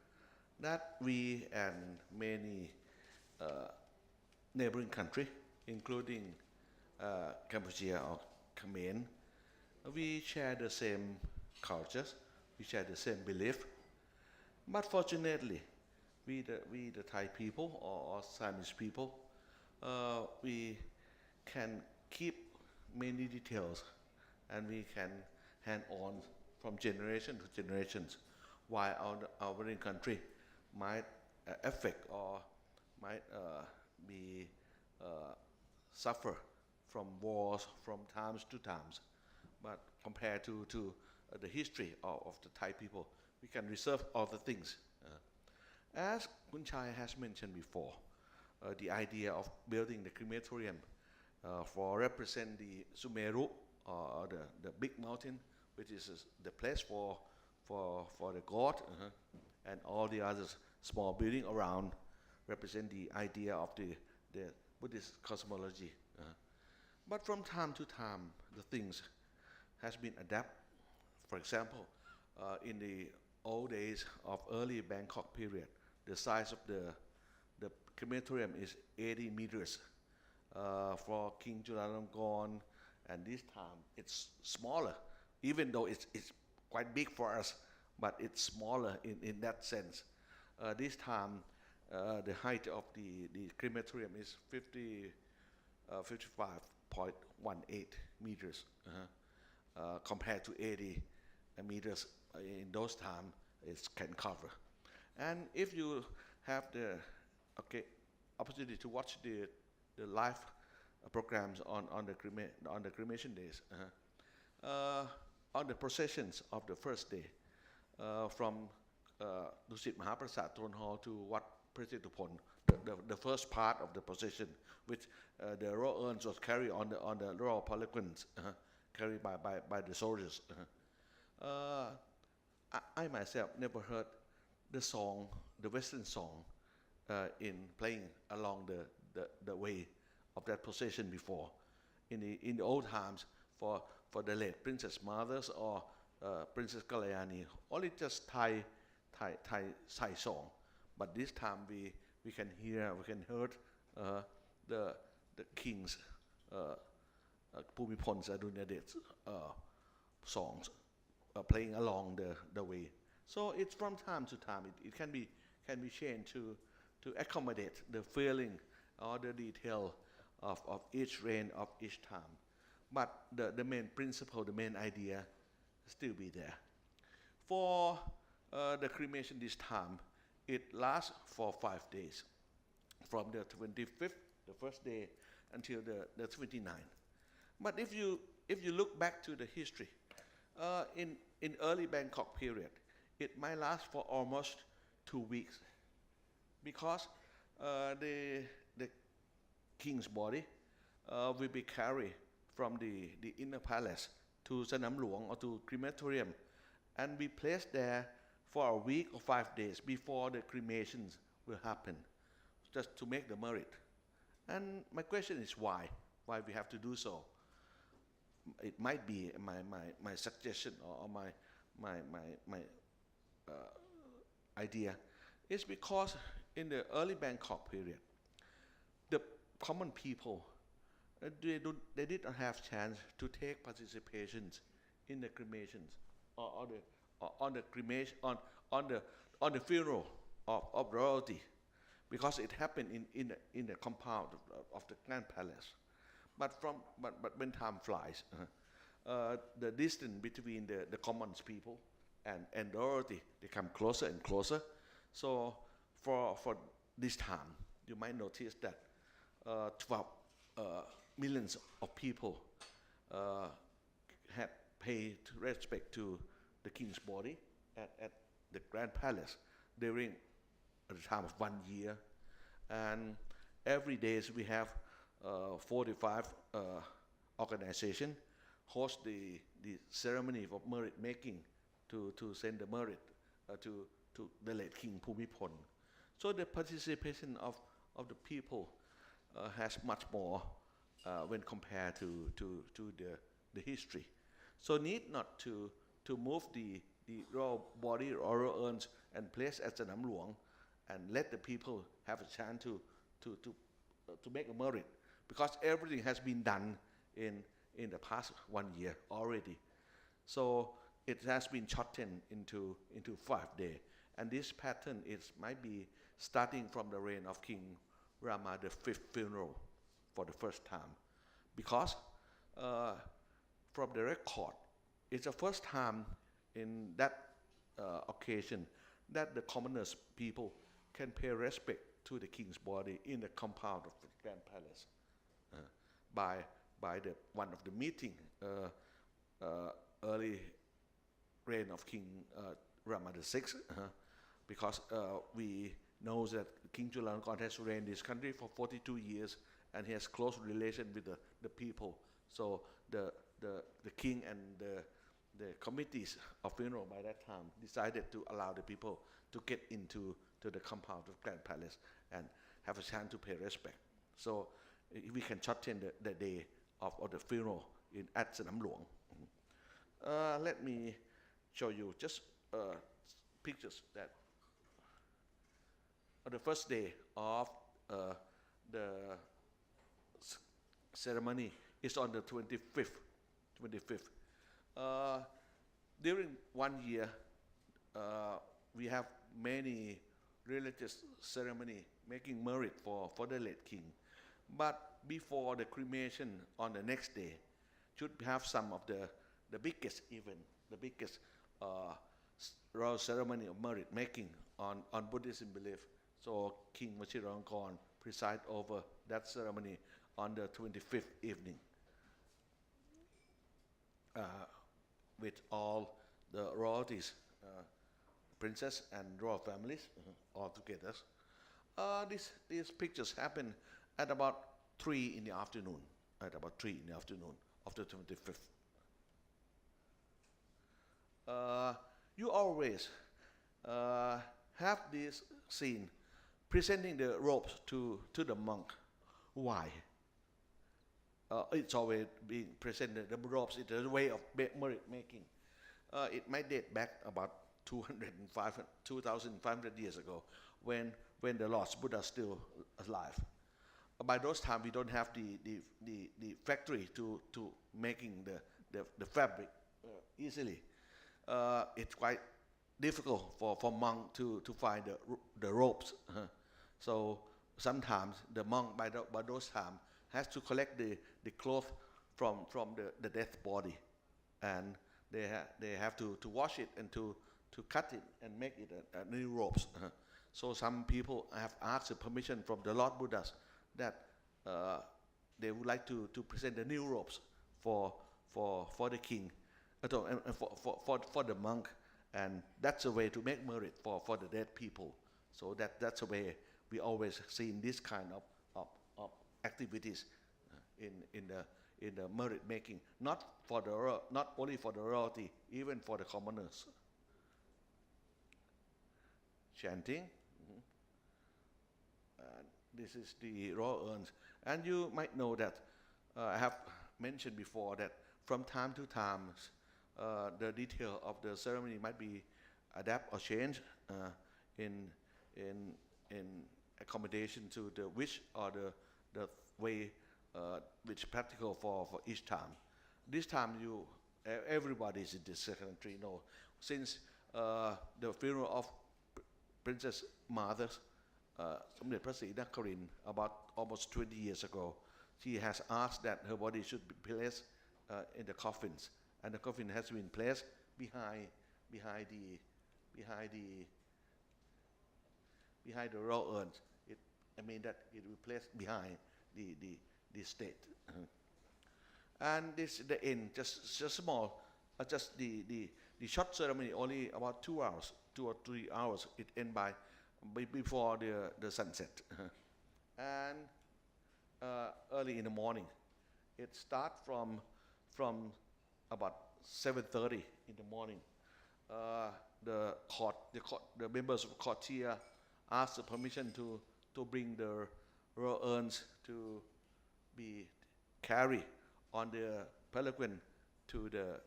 that we and many neighboring countries, including Cambodia or Khmer, we share the same cultures, we share the same belief. But fortunately, we the Thai people or Siamese people, we can keep many details and we can hand on from generation to generations, while our neighboring country might affect or might be suffer from wars from times to times. But compared to the history of the Thai people, we can reserve all the things. As Khun Chai has mentioned before, the idea of building the crematorium for represent the Sumeru, or the big mountain, which is the place for the god, and all the other small building around represent the idea of the Buddhist cosmology. But from time to time, the things has been adapted. For example, in the old days of early Bangkok period, the size of the crematorium is 80 meters for King Chulalongkorn, and this time it's smaller, even though it's quite big for us, but it's smaller in that sense. This time, the height of the crematorium is 55.18 meters compared to 80 meters in those times it can cover. And if you have the opportunity to watch the live programs on the cremation days, on the processions of the first day, from Dusit Mahaprasad Throne Hall to Wat Prasitupon, the first part of the procession, which the royal urns was carried on the royal palanquins, carried by the soldiers. I myself never heard the song, the Western song, in playing along the way of that procession before. In the old times, for the late Princess Mothers or Princess Kalyani, only just Thai song. But this time we can hear the King's Bhumibol Aduyadej songs playing along the way. So it's from time to time. It can be changed to accommodate the feeling or the detail of each reign of each time. But the main principle, the main idea, still be there. For the cremation this time, it lasts for 5 days, from the 25th, the first day, until the 29th. But if you look back to the history, in early Bangkok period, it might last for almost 2 weeks, because the king's body will be carried from the inner palace to Sanam Luang or to crematorium, and be placed there for a week or 5 days before the cremations will happen, just to make the merit. And my question is why we have to do so? It might be my suggestion or my idea is because in the early Bangkok period, the common people they did not have chance to take participations in the cremations or on the cremation on the funeral of royalty, because it happened in the compound of the Grand Palace. But when time flies, the distance between the common people and royalty become closer and closer. So for this time, you might notice that 12 millions of people had paid respect to the king's body at the Grand Palace during the time of 1 year. And every day we have 45 organizations host the ceremony of merit making to send the merit to the late King Bhumibol. So the participation of the people has much more when compared to the history. So need not to move the royal body or royal urns and place at Sanam Luang and let the people have a chance to make a merit, because everything has been done in the past 1 year already. So it has been shortened into 5 days, and this pattern might be starting from the reign of King Rama V funeral for the first time, because from the record, it's the first time in that occasion that the commoners people can pay respect to the king's body in the compound of the Grand Palace by the one of the meeting early reign of King Rama VI, because we know that King Chulalongkorn has reigned this country for 42 years and he has close relation with the people. So the king and the committees of funeral by that time decided to allow the people to get into the compound of Grand Palace and have a chance to pay respect. So we can shorten the day of the funeral at Sanam Luang. Let me show you just pictures that on the first day of the ceremony is on the 25th. During 1 year, we have many religious ceremony making merit for the late king. But before the cremation on the next day, should have some of the biggest event, the biggest royal ceremony of merit making on Buddhism belief. So King Chulalongkorn preside over that ceremony on the 25th evening with all the royalties, princess and royal families all together. These pictures happen at about 3 in the afternoon, of the 25th. You always have this scene presenting the robes to the monk. Why? It's always being presented, the robes, it's a way of merit making. It might date back about 2,500 years ago when the Lord Buddha still alive. By those times, we don't have the factory to making the fabric easily. it's quite difficult for monk to find the ropes. So sometimes the monk by those time has to collect the cloth from the dead body, and they have to wash it and to cut it and make it a new ropes. So some people have asked permission from the Lord Buddhas that they would like to present the new ropes for the king, for the monk, and that's a way to make merit for the dead people. So that's a way we always see in this kind of activities in the merit making, not only for the royalty, even for the commoners. Chanting. This is the royal urns, and you might know that I have mentioned before that from time to time the detail of the ceremony might be adapt or change in accommodation to the wish or the way which practical for each time. This time everybody is in this secretary. Since the funeral of Princess Mother's Samdet Phra Sri Nakarin about almost 20 years ago, she has asked that her body should be placed in the coffins, and the coffin has been placed behind the royal urns. That it will be placed behind the state. And this is the end, just small, just the short ceremony, only about 2 hours, 2 or 3 hours. It ends before the sunset. And early in the morning, it starts from about 7:30 in the morning. The members of courtier ask the permission to bring the royal urns to be carried on the palanquin to the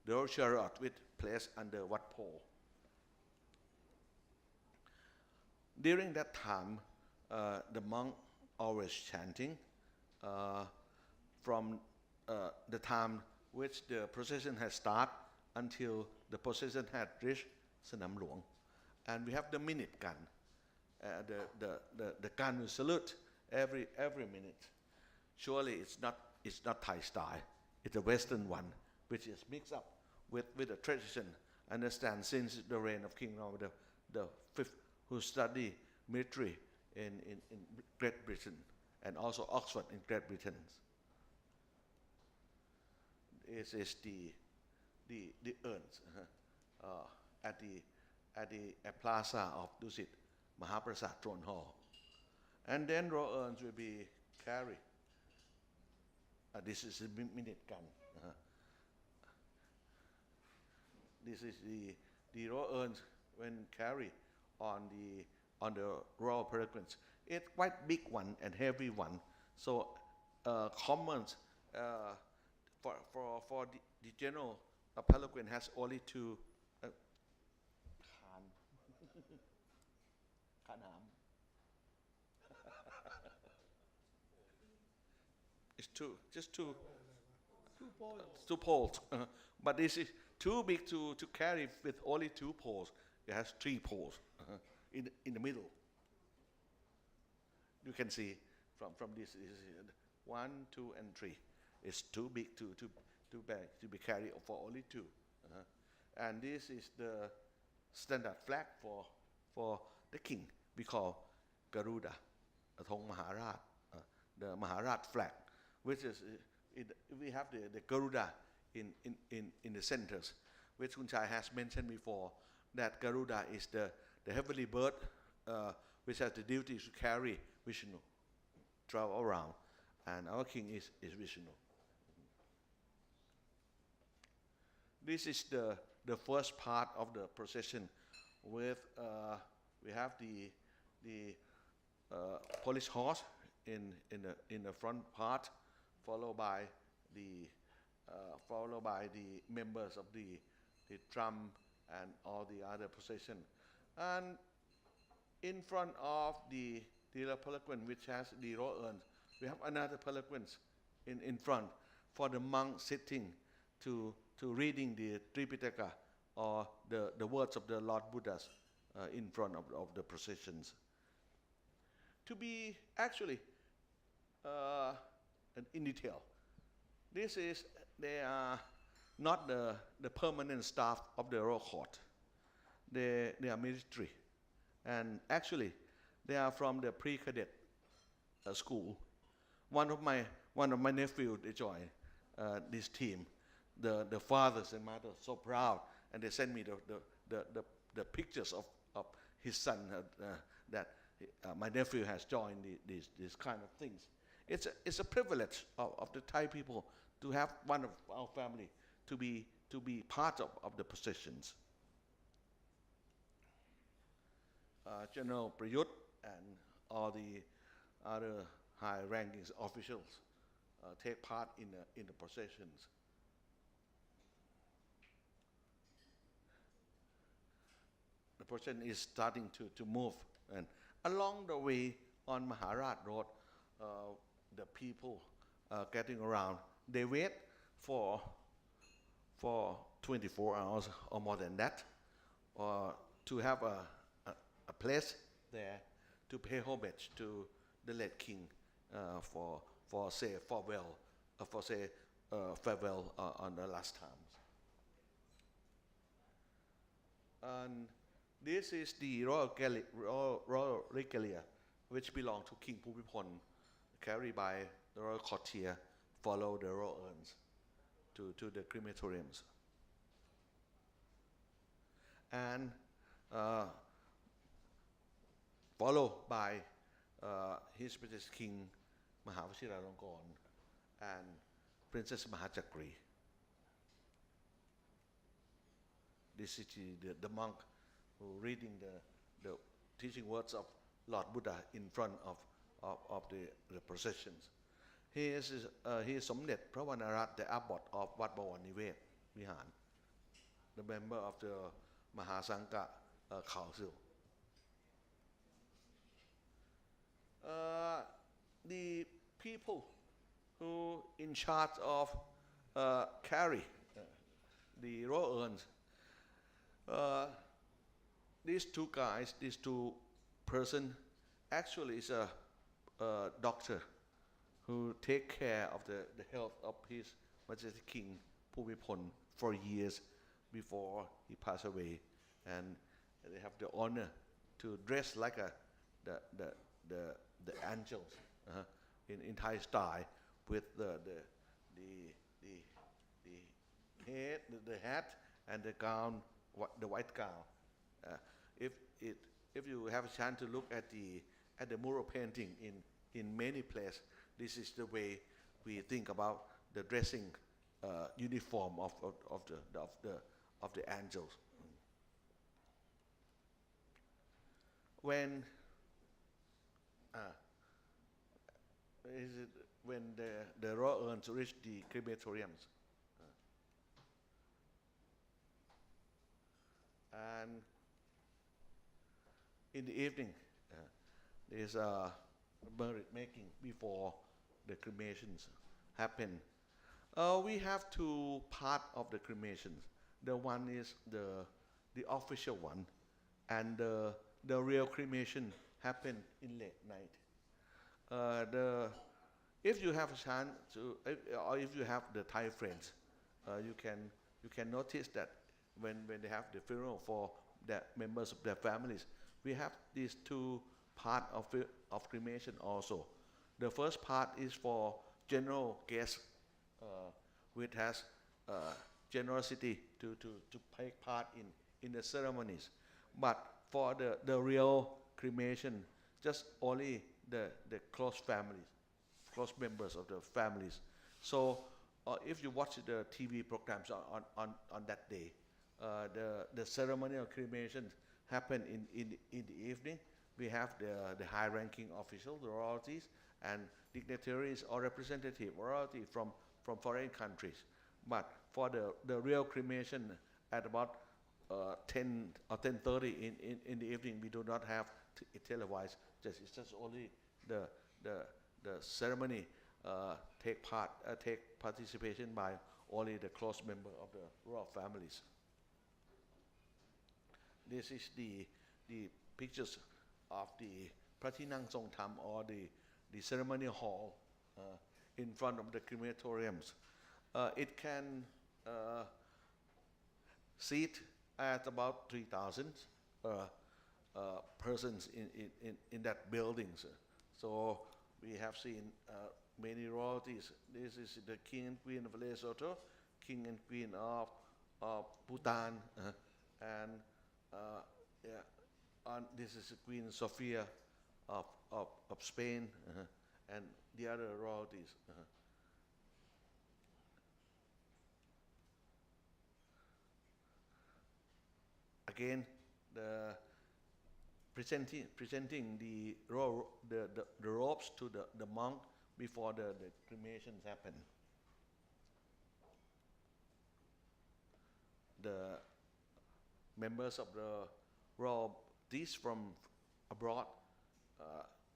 royal chariot, with placed under what pole. During that time, the monk always chanting from the time which the procession has started until the procession had reached Sanam Luang. And we have the minute gun. The gun will salute every minute. Surely it's not Thai style. It's a Western one, which is mixed up with the tradition. Understand, since the reign of King Bhumibol the fifth, who studied military in Great Britain and also Oxford in Great Britain. This is the urns at the plaza of Dusit Mahaprasad Throne Hall, and then royal urns will be carried. This is the minute gun. This is the royal urns when carried on the royal palanquins. It's quite big one and heavy one. So commons for the general palanquin has only two. It's just two poles. But this is too big to carry with only 2 poles. It has 3 poles in the middle. You can see from this is 1, 2, and 3. It's too big to be carried for only 2. And this is the standard flag for the king. We call Garuda, Thong Maharaj, the Maharaj flag, which is we have the Garuda in the centers, which Kunchai has mentioned before, that Garuda is the heavenly bird which has the duty to carry Vishnu, travel around, and our king is Vishnu. This is the first part of the procession. With we have the police horse in the front part, followed by the members of the drum and all the other procession, and in front of the palanquin, which has the royal urns, we have another palanquin in front for the monk sitting to reading the Tripitaka or the words of the Lord Buddhas in front of the processions. To be actually in detail, they are not the permanent staff of the royal court. They are military, and actually they are from the pre-cadet school. One of my nephews, they joined this team. The fathers and mothers so proud, and they sent me the pictures of his son that my nephew has joined these kind of things. It's a privilege of the Thai people to have one of our family to be part of the processions. General Prayut and all the other high-ranking officials take part in the processions. The procession is starting to move, and along the way on Maharaj Road, the people getting around, they wait for 24 hours or more than that, to have a place there to pay homage to the late king for say farewell, farewell on the last times. And this is the royal regalia, which belong to King Bhumibol, carried by the royal courtier, follow the royal urns to the crematoriums. And followed by His Majesty King Maha Phichai Ratcharot and Princess Maha Chakri. This is the monk who reading the teaching words of Lord Buddha in front of the processions. He is Somdet Phra Vanarat, the abbot of Wat Bawar Nivet Vihan, the member of the Mahasangha Council. The people who in charge of carry the royal urns, these two guys, these two person, actually is a doctor who take care of the health of His Majesty King Bhumibol for years before he passed away, and they have the honor to dress like the angels in Thai style, with the head, the hat, and the gown, the white gown. If you have a chance to look at the mural painting in many places, this is the way we think about the dressing uniform of the angels. When the royal urns reach the crematoriums, and in the evening, there's a merit making before the cremations happen. We have two parts of the cremations. The one is the official one, and the real cremation happen in late night. If you have a chance to, or if you have the Thai friends, you can notice that when they have the funeral for the members of their families, we have these two parts of cremation also. The first part is for general guests, which has generosity to take part in the ceremonies. But for the real cremation, just only the close families, close members of the families. So if you watch the TV programs on that day, the ceremonial cremation happen in the evening. We have the high-ranking officials, the royalties, and dignitaries or representative royalty from foreign countries. But for the real cremation at about 10 or 10:30 in the evening, we do not have televised. It's just only the ceremony take participation by only the close member of the royal families. This is the pictures of the Pratinang Songtam, or the ceremonial hall in front of the crematoriums. It can seat at about 3,000 persons in that building. So we have seen many royalties. This is the King and Queen of Lesotho, King and Queen of Bhutan, and this is Queen Sophia of Spain, and the other royalties. Again, presenting the robes to the monk before the cremations happen. The members of the royal priests from abroad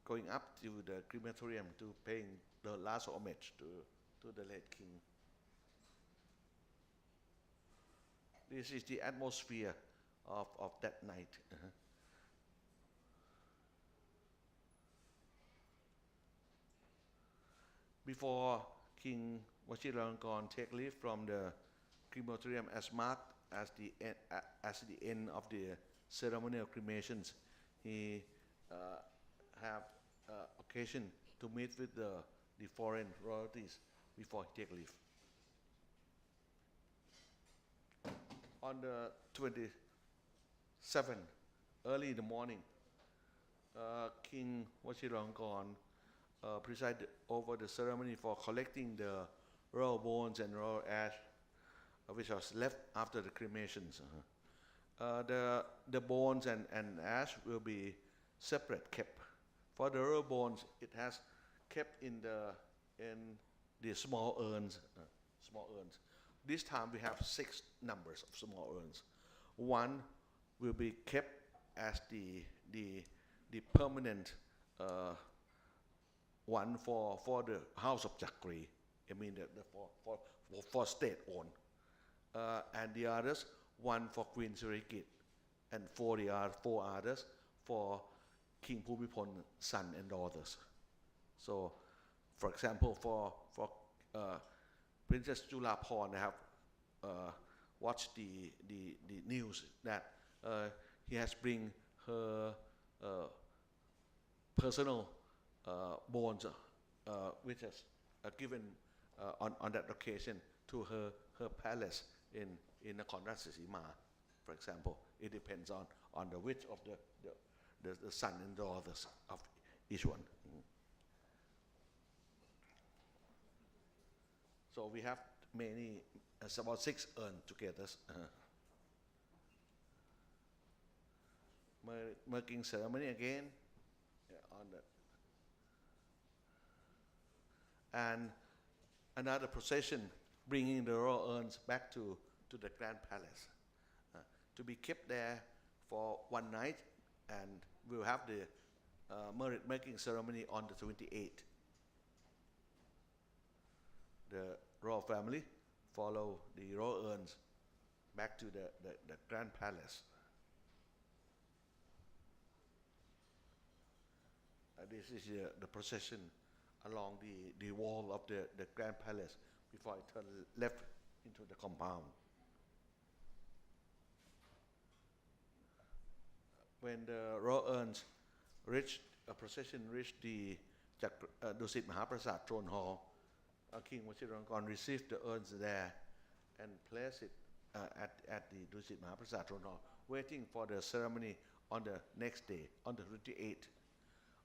going up to the crematorium to paying the last homage to the late king. This is the atmosphere of that night. Before King Vajiralongkorn take leave from the crematorium as marked as the end of the ceremonial cremations, he have occasion to meet with the foreign royalties before he take leave. On the 27th, early in the morning, King Vajiralongkorn presided over the ceremony for collecting the royal bones and royal ash, which was left after the cremations. The bones and ash will be separate kept. For the royal bones, it has kept in the small urns. This time we have 6 numbers of small urns. One will be kept as the permanent one for the house of Chakri. I mean for state owned, and the others, one for Queen Sirikit, and 4 others for King Bhumibol son and daughters. So, for example, for Princess Julapon, I have watched the news that he has bring her personal bones, which is given on that occasion to her palace in Nakhon Ratchasima, for example. It depends on the wish of the son and daughters of each one. So we have many, it's about 6 urns together. Marking ceremony again on the, and another procession bringing the royal urns back to the Grand Palace to be kept there for 1 night, and we'll have the merit making ceremony on the 28th. The royal family follow the royal urns back to the Grand Palace. This is the procession along the wall of the Grand Palace before I turn left into the compound. When the royal urns procession reached the Dusit Mahaprasad throne hall, King Vajiralongkorn received the urns there and placed it at the Dusit Mahaprasad throne hall, waiting for the ceremony on the next day, on the 28th.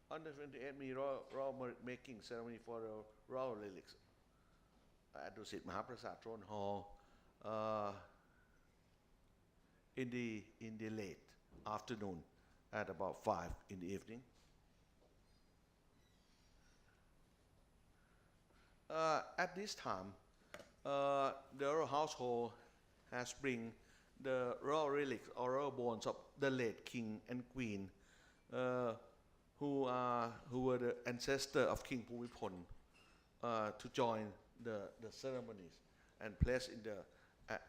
On the 28th, we royal making ceremony for the royal relics at Dusit Mahaprasad throne hall in the late afternoon at about 5 in the evening. At this time, the royal household has bring the royal relics or royal bones of the late king and queen, who were the ancestor of King Bhumibol, to join the ceremonies. and placed in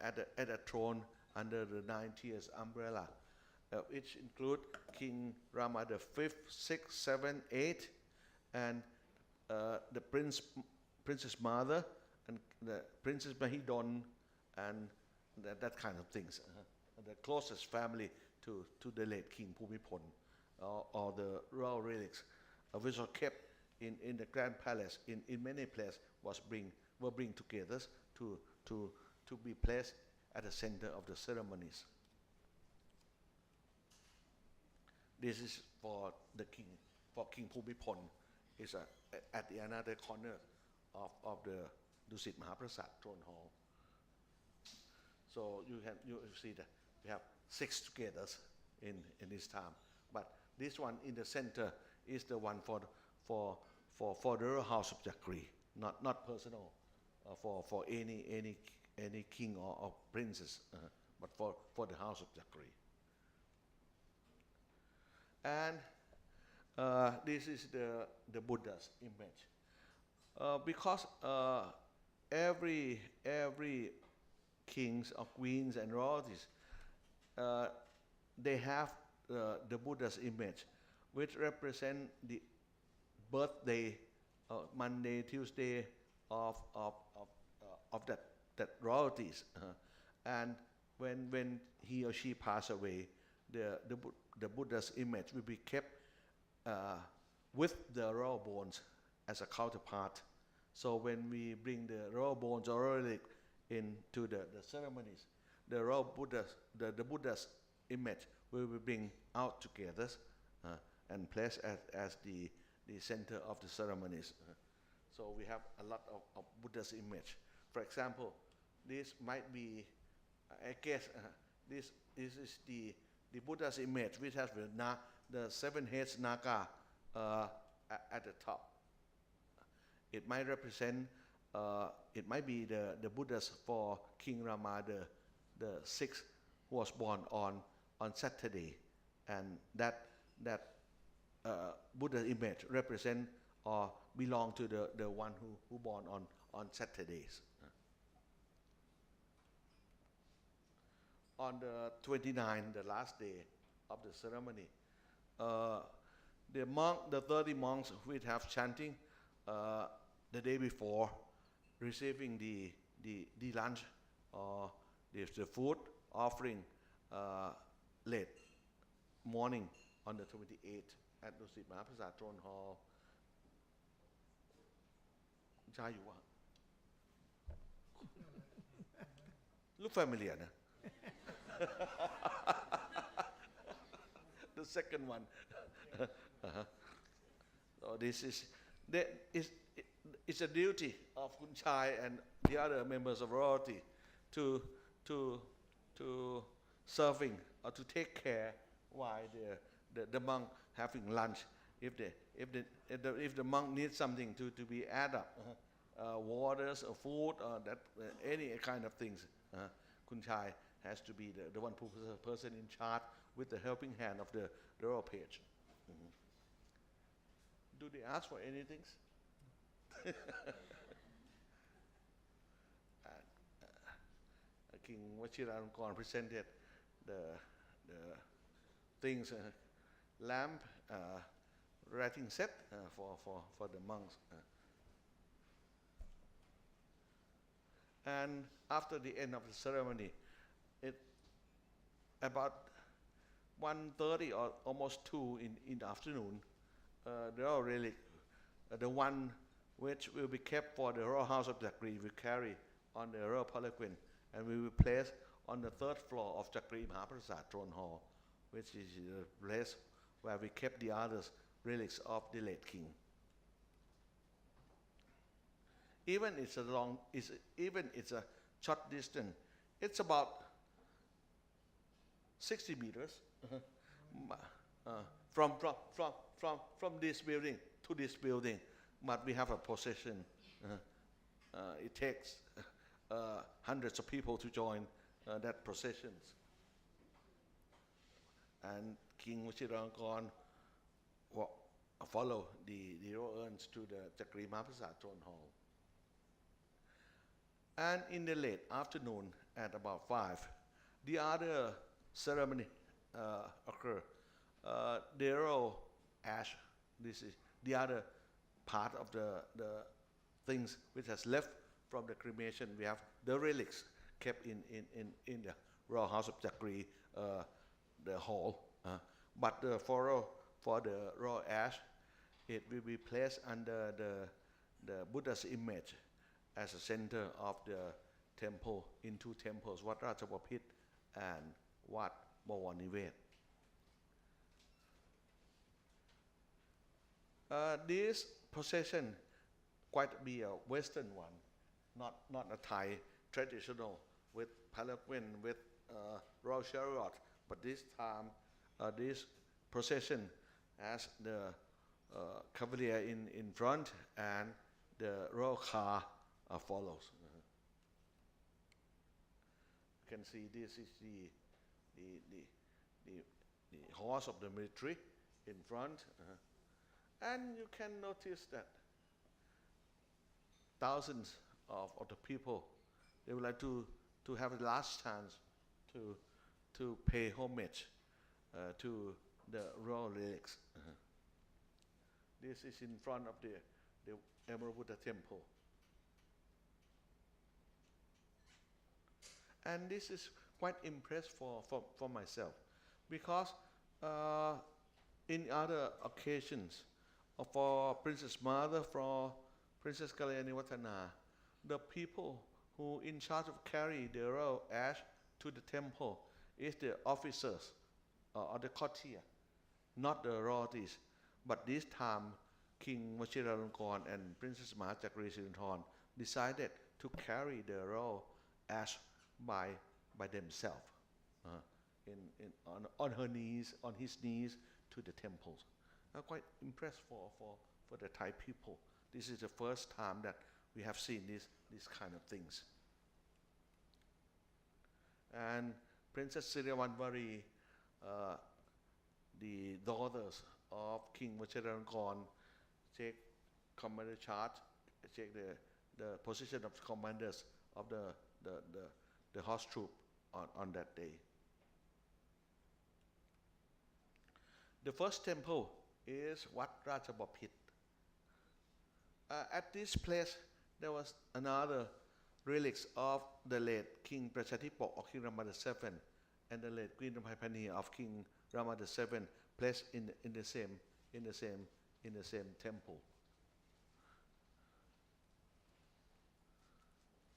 at a throne under the 9 tiers umbrella, which include King Rama the 5th, 6th, 7th, 8th, and the Princess Mother, and the Princess Mahidol, and that kind of things. The closest family to the late King Bhumibol, or the royal relics, which are kept in the Grand Palace in many places, were bring together to be placed at the center of the ceremonies. This is for the king, for King Bhumibol. Is at the another corner of the Dusit Mahaprasad throne hall. So you see that we have 6 together in this time. But this one in the center is the one for the royal house of Chakri, not personal, for any king or princess, but for the house of Chakri. And this is the Buddha's image. Because every kings or queens and royalties, they have the Buddha's image, which represent the birthday, Monday, Tuesday of that royalties. And when he or she pass away, the Buddha's image will be kept with the royal bones as a counterpart. So when we bring the royal bones or relic into the ceremonies, the royal the Buddha's image will be bring out together and placed as the center of the ceremonies. So we have a lot of Buddha's image. For example, this might be, I guess, this is the Buddha's image, which has the 7 heads Naga at the top. It might represent, it might be the Buddhas for King Rama the 6th, who was born on Saturday, and that Buddha image represent or belong to the one who born on Saturdays. On the 29th, the last day of the ceremony, the 30 monks will have chanting the day before, receiving the lunch or the food offering late morning on the 28th at Dusit Mahaprasad Throne Hall. Jayuwa. Look familiar, no? The second one. So this is it's a duty of Khun Chai and the other members of royalty to serving or to take care while the monk having lunch. If the monk needs something to be added up, waters or food or any kind of things, Khun Chai has to be the one person in charge with the helping hand of the royal page. Mm-hmm. Do they ask for anything? King Vajiralongkorn presented the things, lamp, writing set for the monks. And after the end of the ceremony, about 1:30 or almost 2 in the afternoon, the royal relic, the one which will be kept for the royal house of Chakri, will carry on the royal palanquin and we will place on the 3rd floor of Chakri Mahaprasad Throne Hall, which is the place where we kept the other relics of the late king. Even it's a short distance. It's about 60 meters from this building to this building, but we have a procession. It takes hundreds of people to join that processions. And King Vajiralongkorn follow the royal urns to the Chakri Mahaprasad Throne Hall. And in the late afternoon at about 5, the other ceremony occur. The royal ash, this is the other part of the things which has left from the cremation. We have the relics kept in the royal house of Chakri, the hall. But for the royal ash, it will be placed under the Buddha's image as a center of the temple in two temples, Wat Ratchabapit and Wat Bawanivet. This procession quite be a Western one, not a Thai traditional with palanquin, with royal chariot, but this time this procession has the cavalier in front and the royal car follows. You can see this is the horse of the military in front, and you can notice that thousands of the people, they would like to have a last chance to pay homage to the royal relics. This is in front of the Emerald Buddha temple. And this is quite impressed for myself, because in other occasions, for Princess Mother, for Princess Kalyani Watana, the people who in charge of carry the royal ash to the temple is the officers or the courtier, not the royalties. But this time, King Vajiralongkorn and Princess Mahachakri Sirinthorn decided to carry the royal ash by themselves, on her knees, on his knees, to the temples. I'm quite impressed for the Thai people. This is the first time that we have seen these kind of things. And Princess Sirivanvari, the daughters of King Vajiralongkorn, check commander chart, check the position of commanders of the horse troop on that day. The first temple is Wat Ratchabapit. At this place, there was another relics of the late King Prachatipok of King Rama VII and the late Queen Ramapani of King Rama VII, placed in the same temple.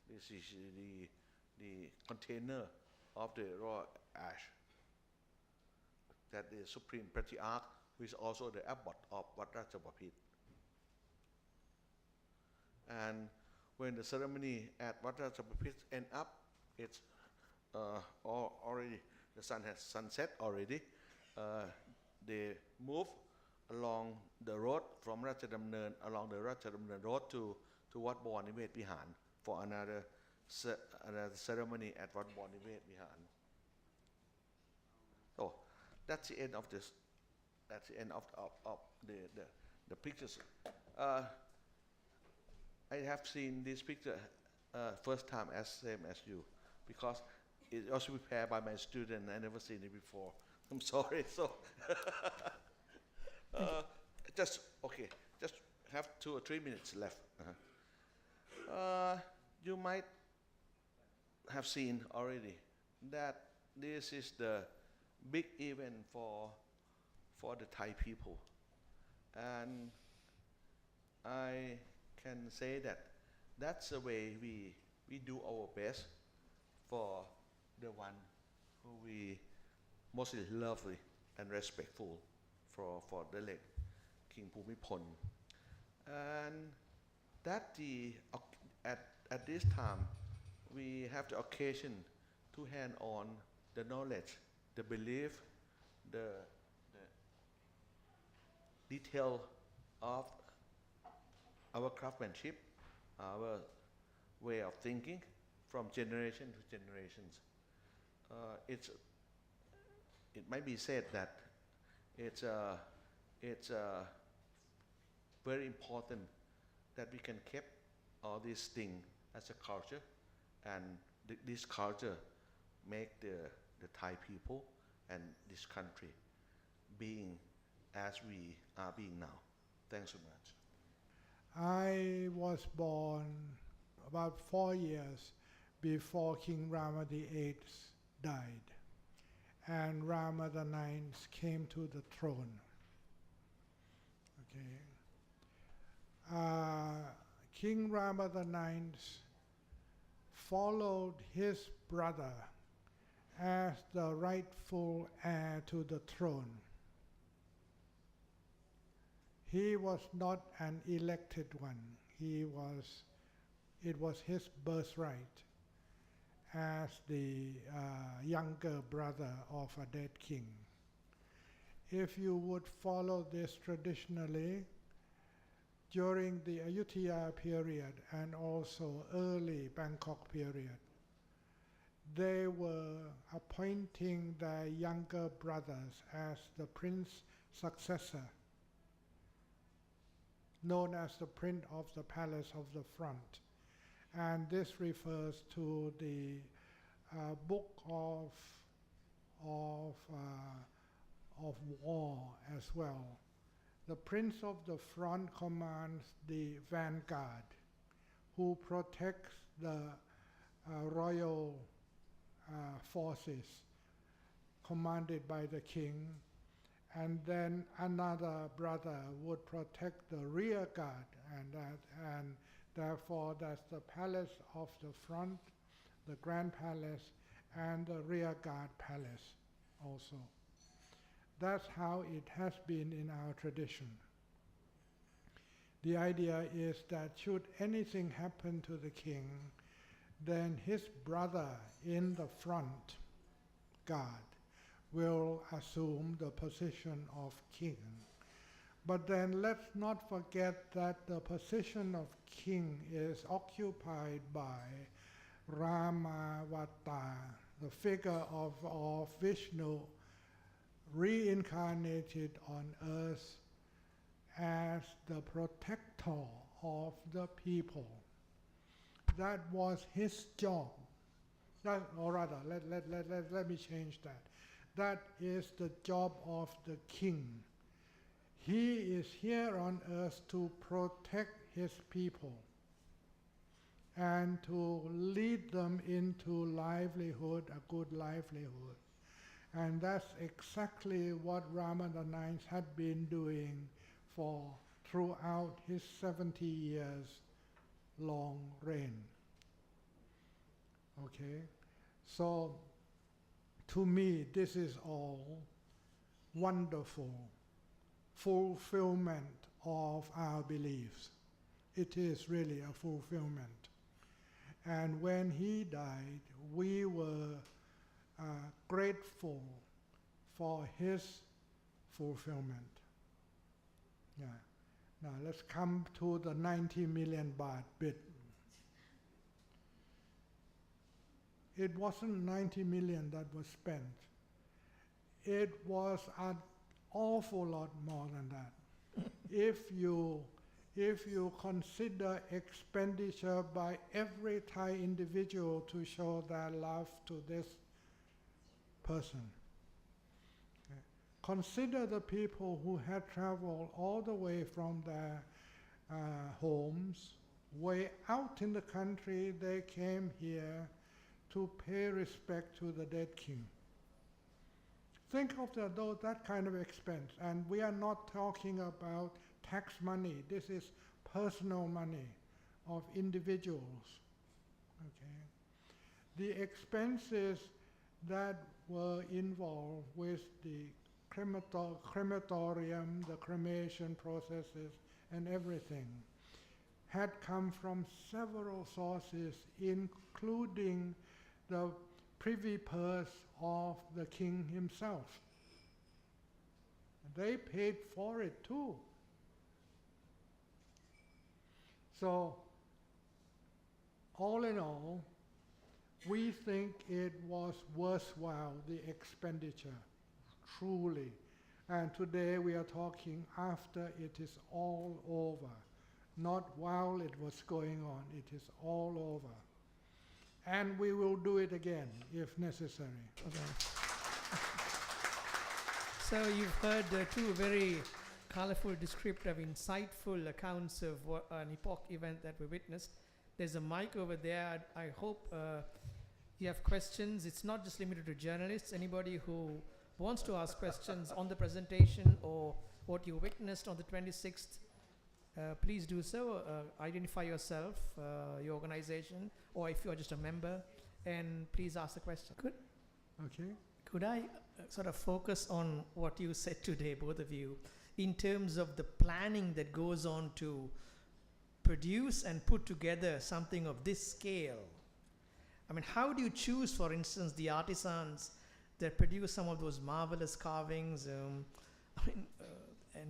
This is the container of the raw ash that the Supreme Patriarch, who is also the abbot of Wat Ratchabapit. And when the ceremony at Wat Ratchabapit end up, it's already, the sun has sunset already. They move along the road from Ratchadamnern, along the Ratchadamnern road to Wat Bawanivet Vihan for another ceremony at Wat Bawanivet Vihan. So that's the end of this. That's the end of the pictures. I have seen this picture first time same as you, because it was prepared by my student. I never seen it before. I'm sorry. So just have 2 or 3 minutes left. You might have seen already that this is the big event for the Thai people, and I can say that that's the way we do our best for the one who we mostly lovely and respectful for the late King Bhumibol. And that at this time we have the occasion to hand on the knowledge, the belief, the detail of our craftsmanship, our way of thinking from generation to generations. It might be said that it's very important that we can keep all these things as a culture, And this culture make the Thai people and this country being as we are being now. Thanks so much. I was born about 4 years before King Rama VIII died, and Rama IX came to the throne. Okay. King Rama IX followed his brother as the rightful heir to the throne. He was not an elected one. It was his birthright as the younger brother of a dead king. If you would follow this traditionally, during the Ayutthaya period and also early Bangkok period, they were appointing their younger brothers as the prince successor, known as the Prince of the Palace of the Front. And this refers to the book of war as well. The Prince of the Front commands the vanguard, who protects the royal forces commanded by the king, and then another brother would protect the rear guard, and therefore that's the Palace of the Front, the Grand Palace, and the rear guard palace also. That's how it has been in our tradition. The idea is that should anything happen to the king, then his brother in the front guard will assume the position of king. But then let's not forget that the position of king is occupied by Ramavata, the figure of Vishnu reincarnated on earth as the protector of the people. That was his job. Or rather, let me change that. That is the job of the king. He is here on earth to protect his people and to lead them into livelihood, a good livelihood. And that's exactly what Rama IX had been doing throughout his 70 years long reign. Okay? So, to me, this is all wonderful fulfillment of our beliefs. It is really a fulfillment. And when he died, we were grateful for his fulfillment. Yeah. Now let's come to the 90 million baht bit. It wasn't 90 million that was spent. It was an awful lot more than that. If you consider expenditure by every Thai individual to show their love to this person. Okay. Consider the people who had traveled all the way from their homes, way out in the country. They came here to pay respect to the dead king. Think of that kind of expense, and we are not talking about tax money. This is personal money of individuals. Okay. The expenses that were involved with the crematorium, the cremation processes, and everything had come from several sources, including the privy purse of the king himself. They paid for it too. So, all in all, we think it was worthwhile, the expenditure, truly. And today we are talking after it is all over, not while it was going on, it is all over. and we will do it again if necessary. Okay. So you've heard two very colorful, descriptive, insightful accounts of an epoch event that we witnessed. There's a mic over there. I hope you have questions. It's not just limited to journalists. Anybody who wants to ask questions on the presentation or what you witnessed on the 26th, please do so. Identify yourself, your organization, or if you are just a member, and please ask a question. Could I sort of focus on what you said today, both of you, in terms of the planning that goes on to produce and put together something of this scale? I mean, how do you choose, for instance, the artisans that produce some of those marvelous carvings? And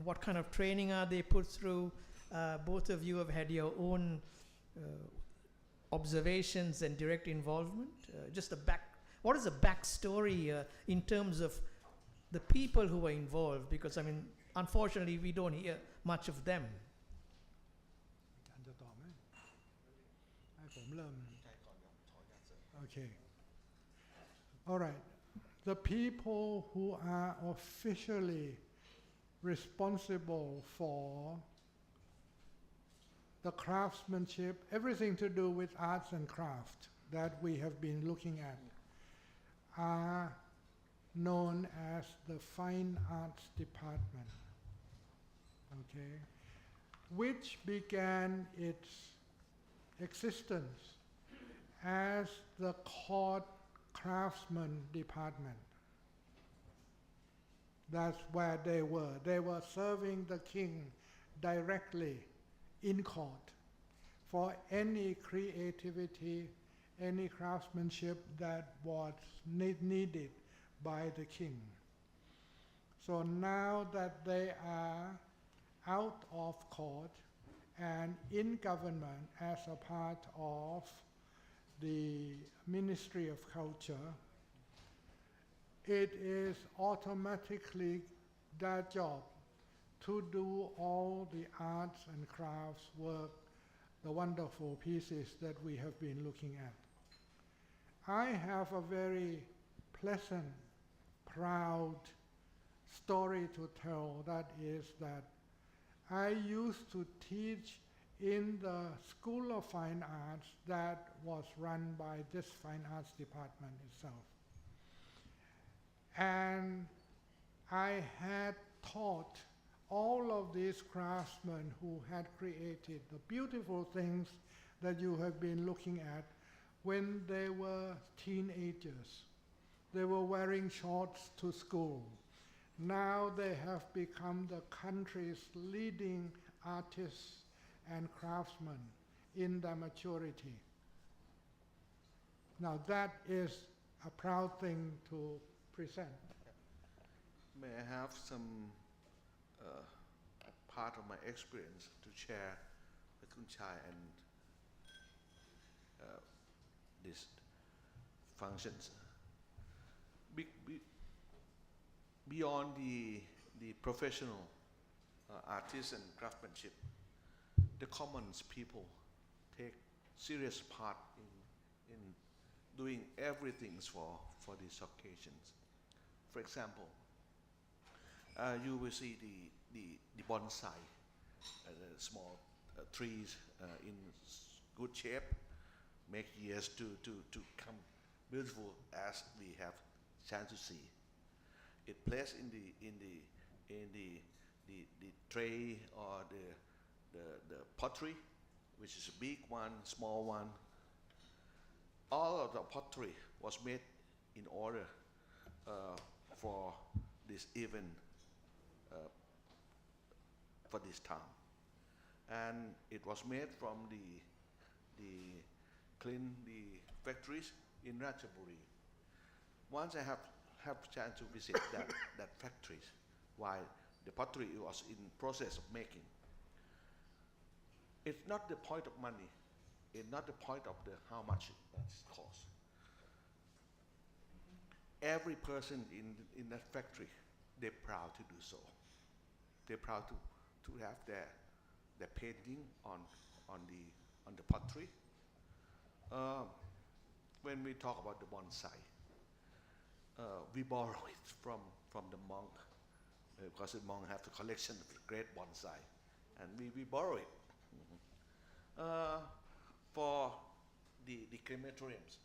what kind of training are they put through? Both of you have had your own observations and direct involvement. What is the backstory in terms of the people who were involved? Because, I mean, unfortunately, we don't hear much of them. Okay. All right. The people who are officially responsible for the craftsmanship, everything to do with arts and craft that we have been looking at, are known as the Fine Arts Department, okay, which began its existence as the court craftsman department. That's where they were. They were serving the king directly in court for any creativity, any craftsmanship that was needed by the king. So now that they are out of court and in government as a part of the Ministry of Culture, it is automatically their job to do all the arts and crafts work, the wonderful pieces that we have been looking at. I have a very pleasant, proud story to tell. That is that I used to teach in the School of Fine Arts that was run by this Fine Arts Department itself. And I had taught all of these craftsmen who had created the beautiful things that you have been looking at when they were teenagers. They were wearing shorts to school. Now they have become the country's leading artists and craftsmen in their maturity. Now that is a proud thing to present. May I have some part of my experience to share with Kunchai and these functions? Beyond the professional artists and craftsmanship, the common people take serious part in doing everything for these occasions. For example, you will see the bonsai, the small trees in good shape, make years to come beautiful as we have chance to see. It placed in the tray or the pottery, which is a big one, small one. All of the pottery was made in order for this event, for this time, and it was made from the factories in Ratchaburi. Once I have chance to visit that factories while the pottery was in process of making. It's not the point of money. It's not the point of how much it costs. Every person in that factory, they're proud to do so. They're proud to have their painting on the pottery. when we talk about the bonsai, we borrow it from the monk, because the monk have the collection of the great bonsai, and we borrow it. For the crematoriums,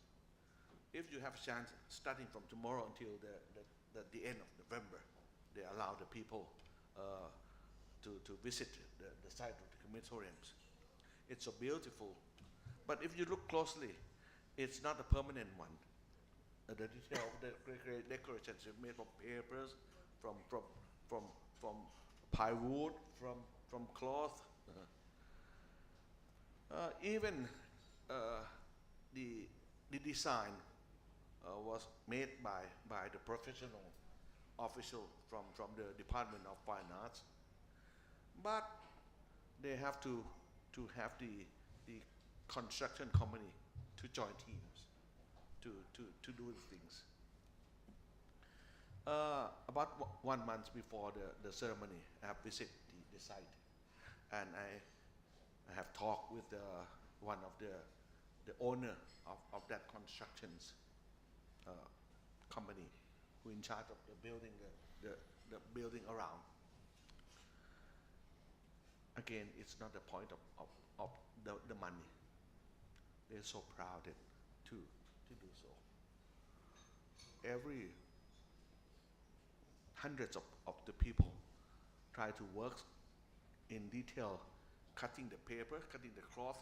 if you have a chance, starting from tomorrow until the end of November, they allow the people to visit the site of the crematoriums. It's so beautiful, but if you look closely, it's not a permanent one. The detail of the decorations are made from papers, from plywood, from cloth. Even the design was made by the professional official from the Department of Fine Arts, but they have to have the construction company to join teams to do the things. About 1 month before the ceremony, I have visited the site, and I have talked with one of the owner of that constructions company, who in charge of the building the building around. Again, it's not the point of the money. They're so proud to do so. Every hundreds of the people try to work in detail, cutting the paper, cutting the cloth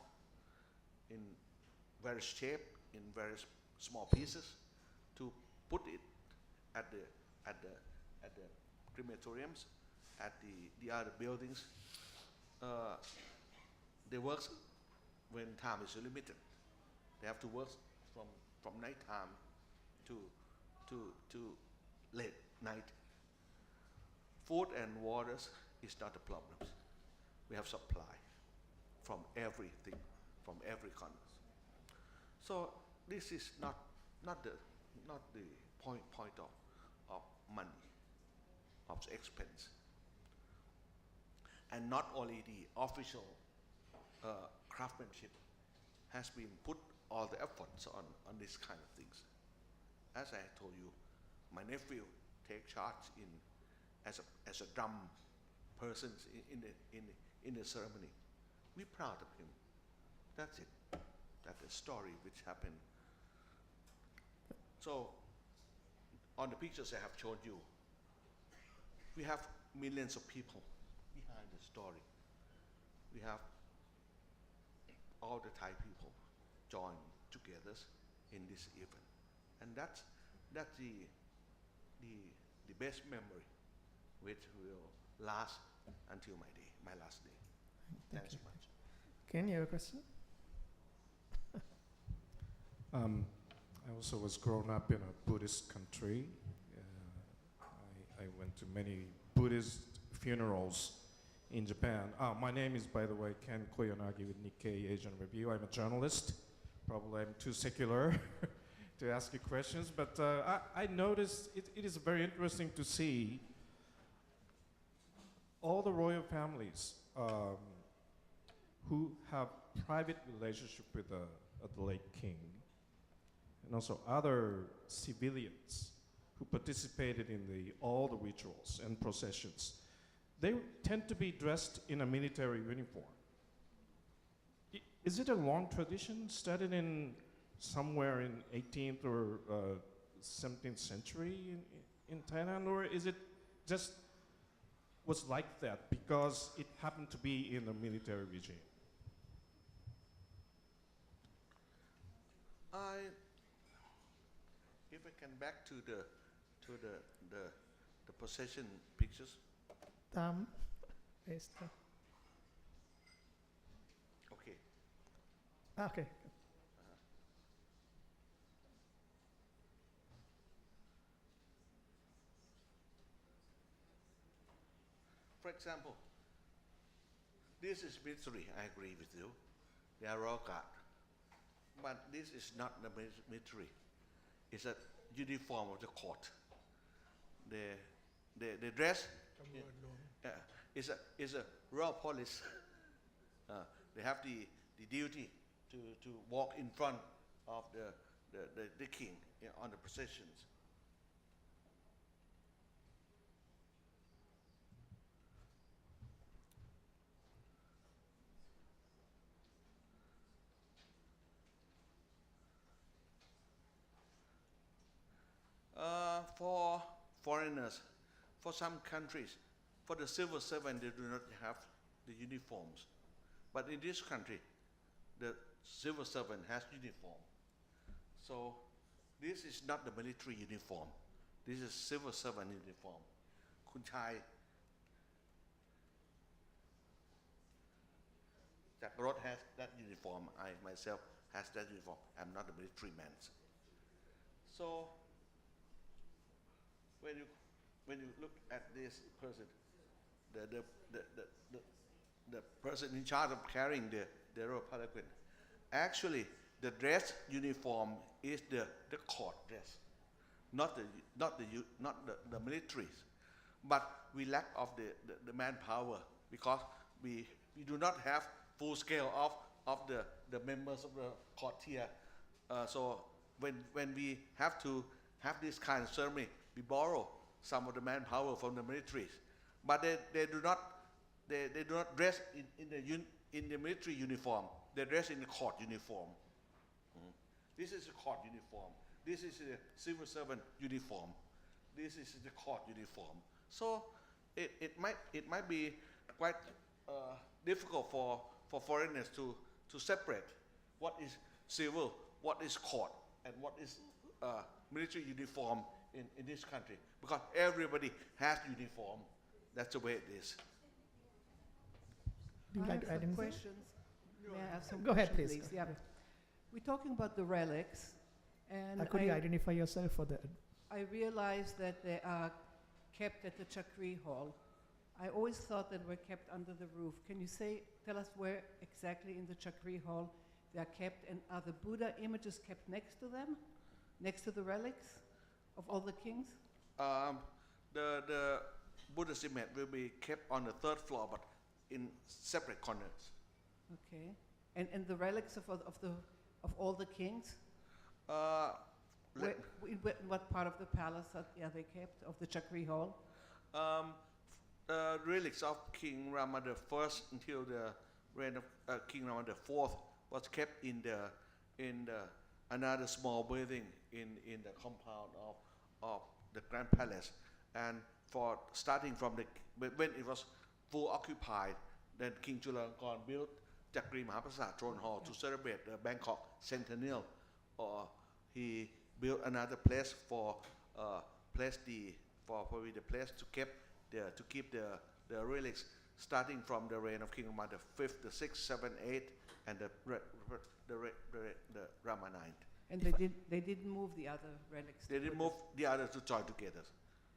in various shape, in various small pieces, to put it at the crematoriums, at the other buildings. They work when time is limited. They have to work from night time to late night. Food and waters is not a problem. We have supply from everything, from every corner. So this is not the point of money, of expense, and not only the official craftsmanship has been put all the efforts on this kind of things. As I told you, my nephew take charge as a drum person in the ceremony. We're proud of him. That's it. That's the story which happened. So, on the pictures I have shown you, we have millions of people behind the story. We have all the Thai people join together in this event, and that's the best memory, which will last until my last day. Thanks so much. Ken, you have a question? I also was grown up in a Buddhist country. I went to many Buddhist funerals in Japan. My name is, by the way, Ken Koyanagi with Nikkei Asian Review. I'm a journalist. Probably I'm too secular to ask you questions, but I noticed it is very interesting to see all the royal families who have private relationship with the late king, and also other civilians who participated in all the rituals and processions. They tend to be dressed in a military uniform. Is it a long tradition started in somewhere in 18th or 17th century in Thailand, or is it just was like that because it happened to be in a military regime? If I can back to the procession pictures. Okay. Okay. For example, this is military, I agree with you. They are all guard. But this is not the military. It's a uniform of the court. The dress is a royal police. They have the duty to walk in front of the king on the processions. For foreigners, for some countries, for the civil servant, they do not have the uniforms. But in this country, the civil servant has uniform. So this is not the military uniform. This is civil servant uniform. Kun Chai Ratcharot has that uniform. I myself has that uniform. I'm not a military man. So when you look at this person, the person in charge of carrying the royal palanquin, actually the dress uniform is the court dress, not the militaries. But we lack of the manpower because we do not have full scale of the members of the court here. So when we have to have this kind of ceremony, we borrow some of the manpower from the militaries, but they do not dress in the military uniform. They dress in the court uniform. This is the court uniform. This is the civil servant uniform. This is the court uniform. So it might be quite difficult for foreigners to separate what is civil, what is court, and what is military uniform in this country, because everybody has uniform. That's the way it is. Do you like to add anything? Questions? May I have some Go ahead, questions, please. Yeah. We're talking about the relics, and Could you identify yourself for the? I realize that they are kept at the Chakri hall. I always thought that were kept under the roof. Can you tell us where exactly in the Chakri hall they are kept, and are the Buddha images kept next to them, next to the relics of all the kings? The Buddha's image will be kept on the third floor, but in separate corners. Okay, and the relics of all the kings? In what part of the palace are they kept, of the Chakri hall? The relics of King Rama I until the reign of King Rama IV was kept in the another small building in the compound of the Grand Palace, and starting from when it was full occupied, then King Chulalongkorn built Chakri Maha Phichai Ratcharot Hall to celebrate the Bangkok centennial, or he built another place for probably the place to keep the relics, starting from the reign of King Rama V, the 6th, 7th, 8th, and the Rama IX. And they didn't move the other relics? They didn't move the others to join together.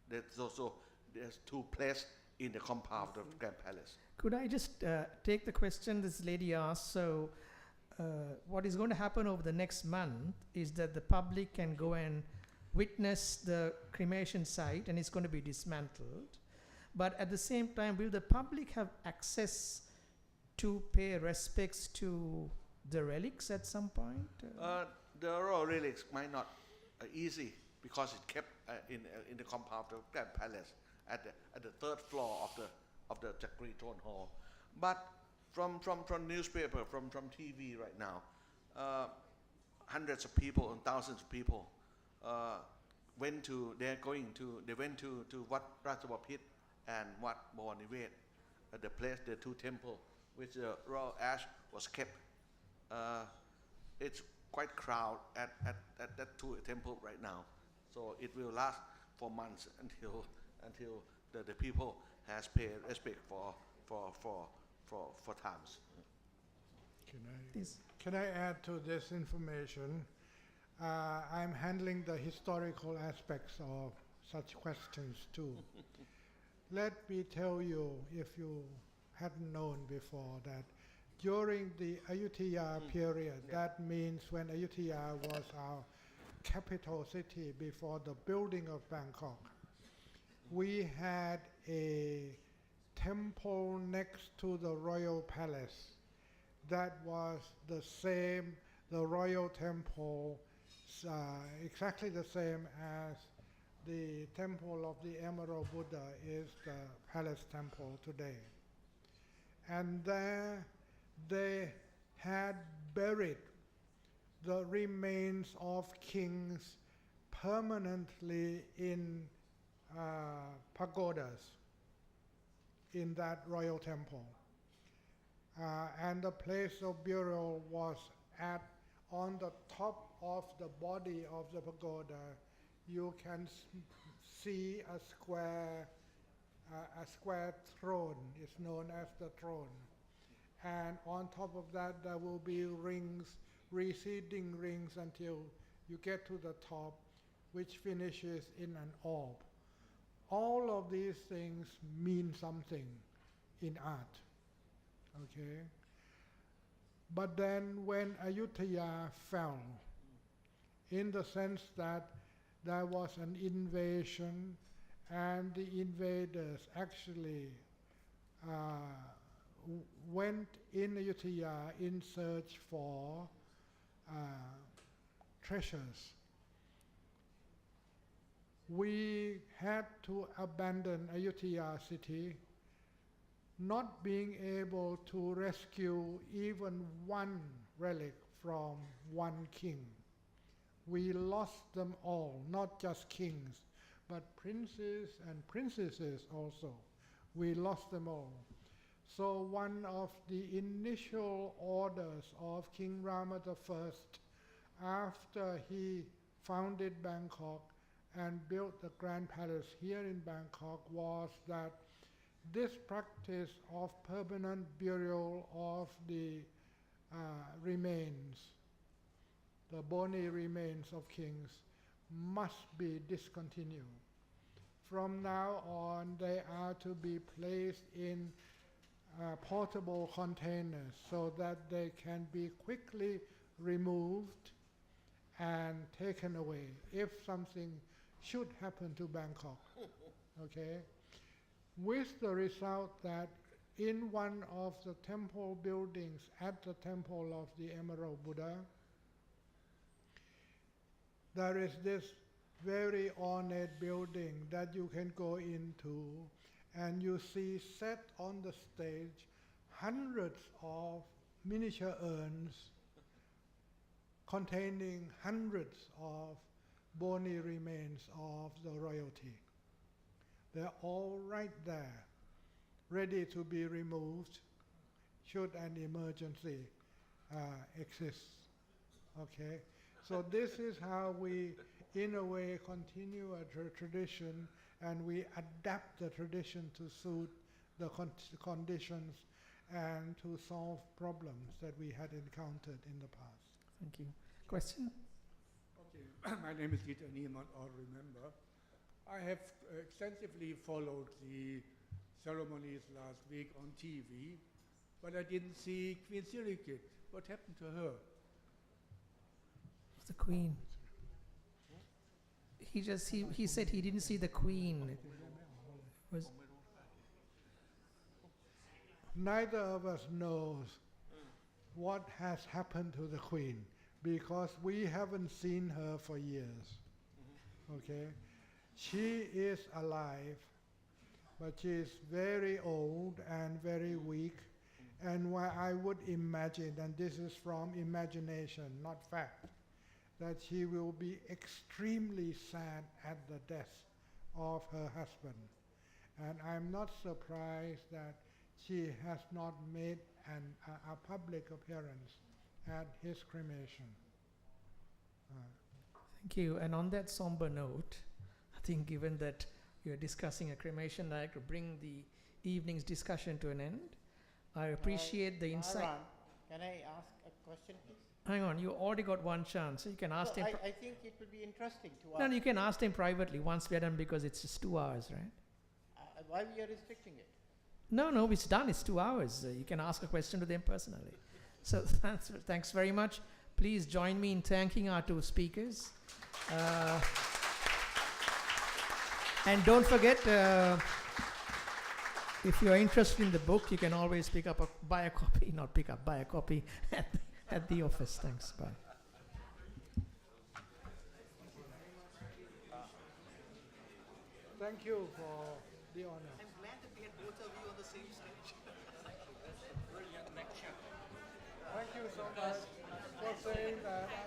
There's two places in the compound of the Grand Palace. Could I just take the question this lady asked? So what is going to happen over the next month is that the public can go and witness the cremation site, and it's going to be dismantled. But at the same time, will the public have access to pay respects to the relics at some point? The royal relics might not easy because it's kept in the compound of the Grand Palace at the third floor of the Chakri Throne Hall. But from newspaper, from TV right now, hundreds of people and thousands of people went to Wat Ratchabapit and Wat Bawanivet, the place, the two temples, which the royal ash was kept. It's quite crowded at that two temple right now, so it will last for months until the people has paid respect for times. Can I add to this information? I'm handling the historical aspects of such questions too. Let me tell you, if you hadn't known before, that during the Ayutthaya period, that means when Ayutthaya was our capital city before the building of Bangkok, we had a temple next to the royal palace that was the royal temple It's exactly the same as the temple of the Emerald Buddha is the palace temple today. And there they had buried the remains of kings permanently in pagodas in that royal temple. And the place of burial was on the top of the body of the pagoda. You can see a square throne. It's known as the throne. And on top of that, there will be rings, receding rings until you get to the top, which finishes in an orb. All of these things mean something in art, okay? But then when Ayutthaya fell, in the sense that there was an invasion and the invaders actually went in Ayutthaya in search for treasures, we had to abandon Ayutthaya city, not being able to rescue even one relic from one king. We lost them all, not just kings, but princes and princesses also. We lost them all. So one of the initial orders of King Rama I, after he founded Bangkok and built the Grand Palace here in Bangkok, was that this practice of permanent burial of the remains, the bony remains of kings, must be discontinued. From now on, they are to be placed in portable containers so that they can be quickly removed and taken away if something should happen to Bangkok, okay? With the result that in one of the temple buildings at the temple of the Emerald Buddha, there is this very ornate building that you can go into, and you see set on the stage hundreds of miniature urns containing hundreds of bony remains of the royalty. They're all right there, ready to be removed should an emergency exist, okay? So this is how we, in a way, continue a tradition, and we adapt the tradition to suit the conditions and to solve problems that we had encountered in the past. Thank you. Question? Okay, my name is Dieter Niemann, or remember. I have extensively followed the ceremonies last week on TV, but I didn't see Queen Sirikit. What happened to her? The Queen. He said he didn't see the Queen. Neither of us knows what has happened to the Queen, because we haven't seen her for years, okay? She is alive, but she is very old and very weak, and what I would imagine, and this is from imagination, not fact, that she will be extremely sad at the death of her husband. And I'm not surprised that she has not made a public appearance at his cremation. Thank you. And on that somber note, I think given that you're discussing a cremation, I'd like to bring the evening's discussion to an end. I appreciate the insight. Maran, can I ask a question, please? Hang on, you already got one chance. So you can ask him. I think it would be interesting to No, ask. you can ask him privately once we're done, because it's just 2 hours, right? Why we are restricting it? No, it's done. It's 2 hours. You can ask a question to them personally. So thanks very much. Please join me in thanking our two speakers. And don't forget, if you're interested in the book, you can always buy a copy at the office. Thanks. Bye. Thank you for the honor. I'm glad that we had both of you on the same stage. Thank you so much for saying that.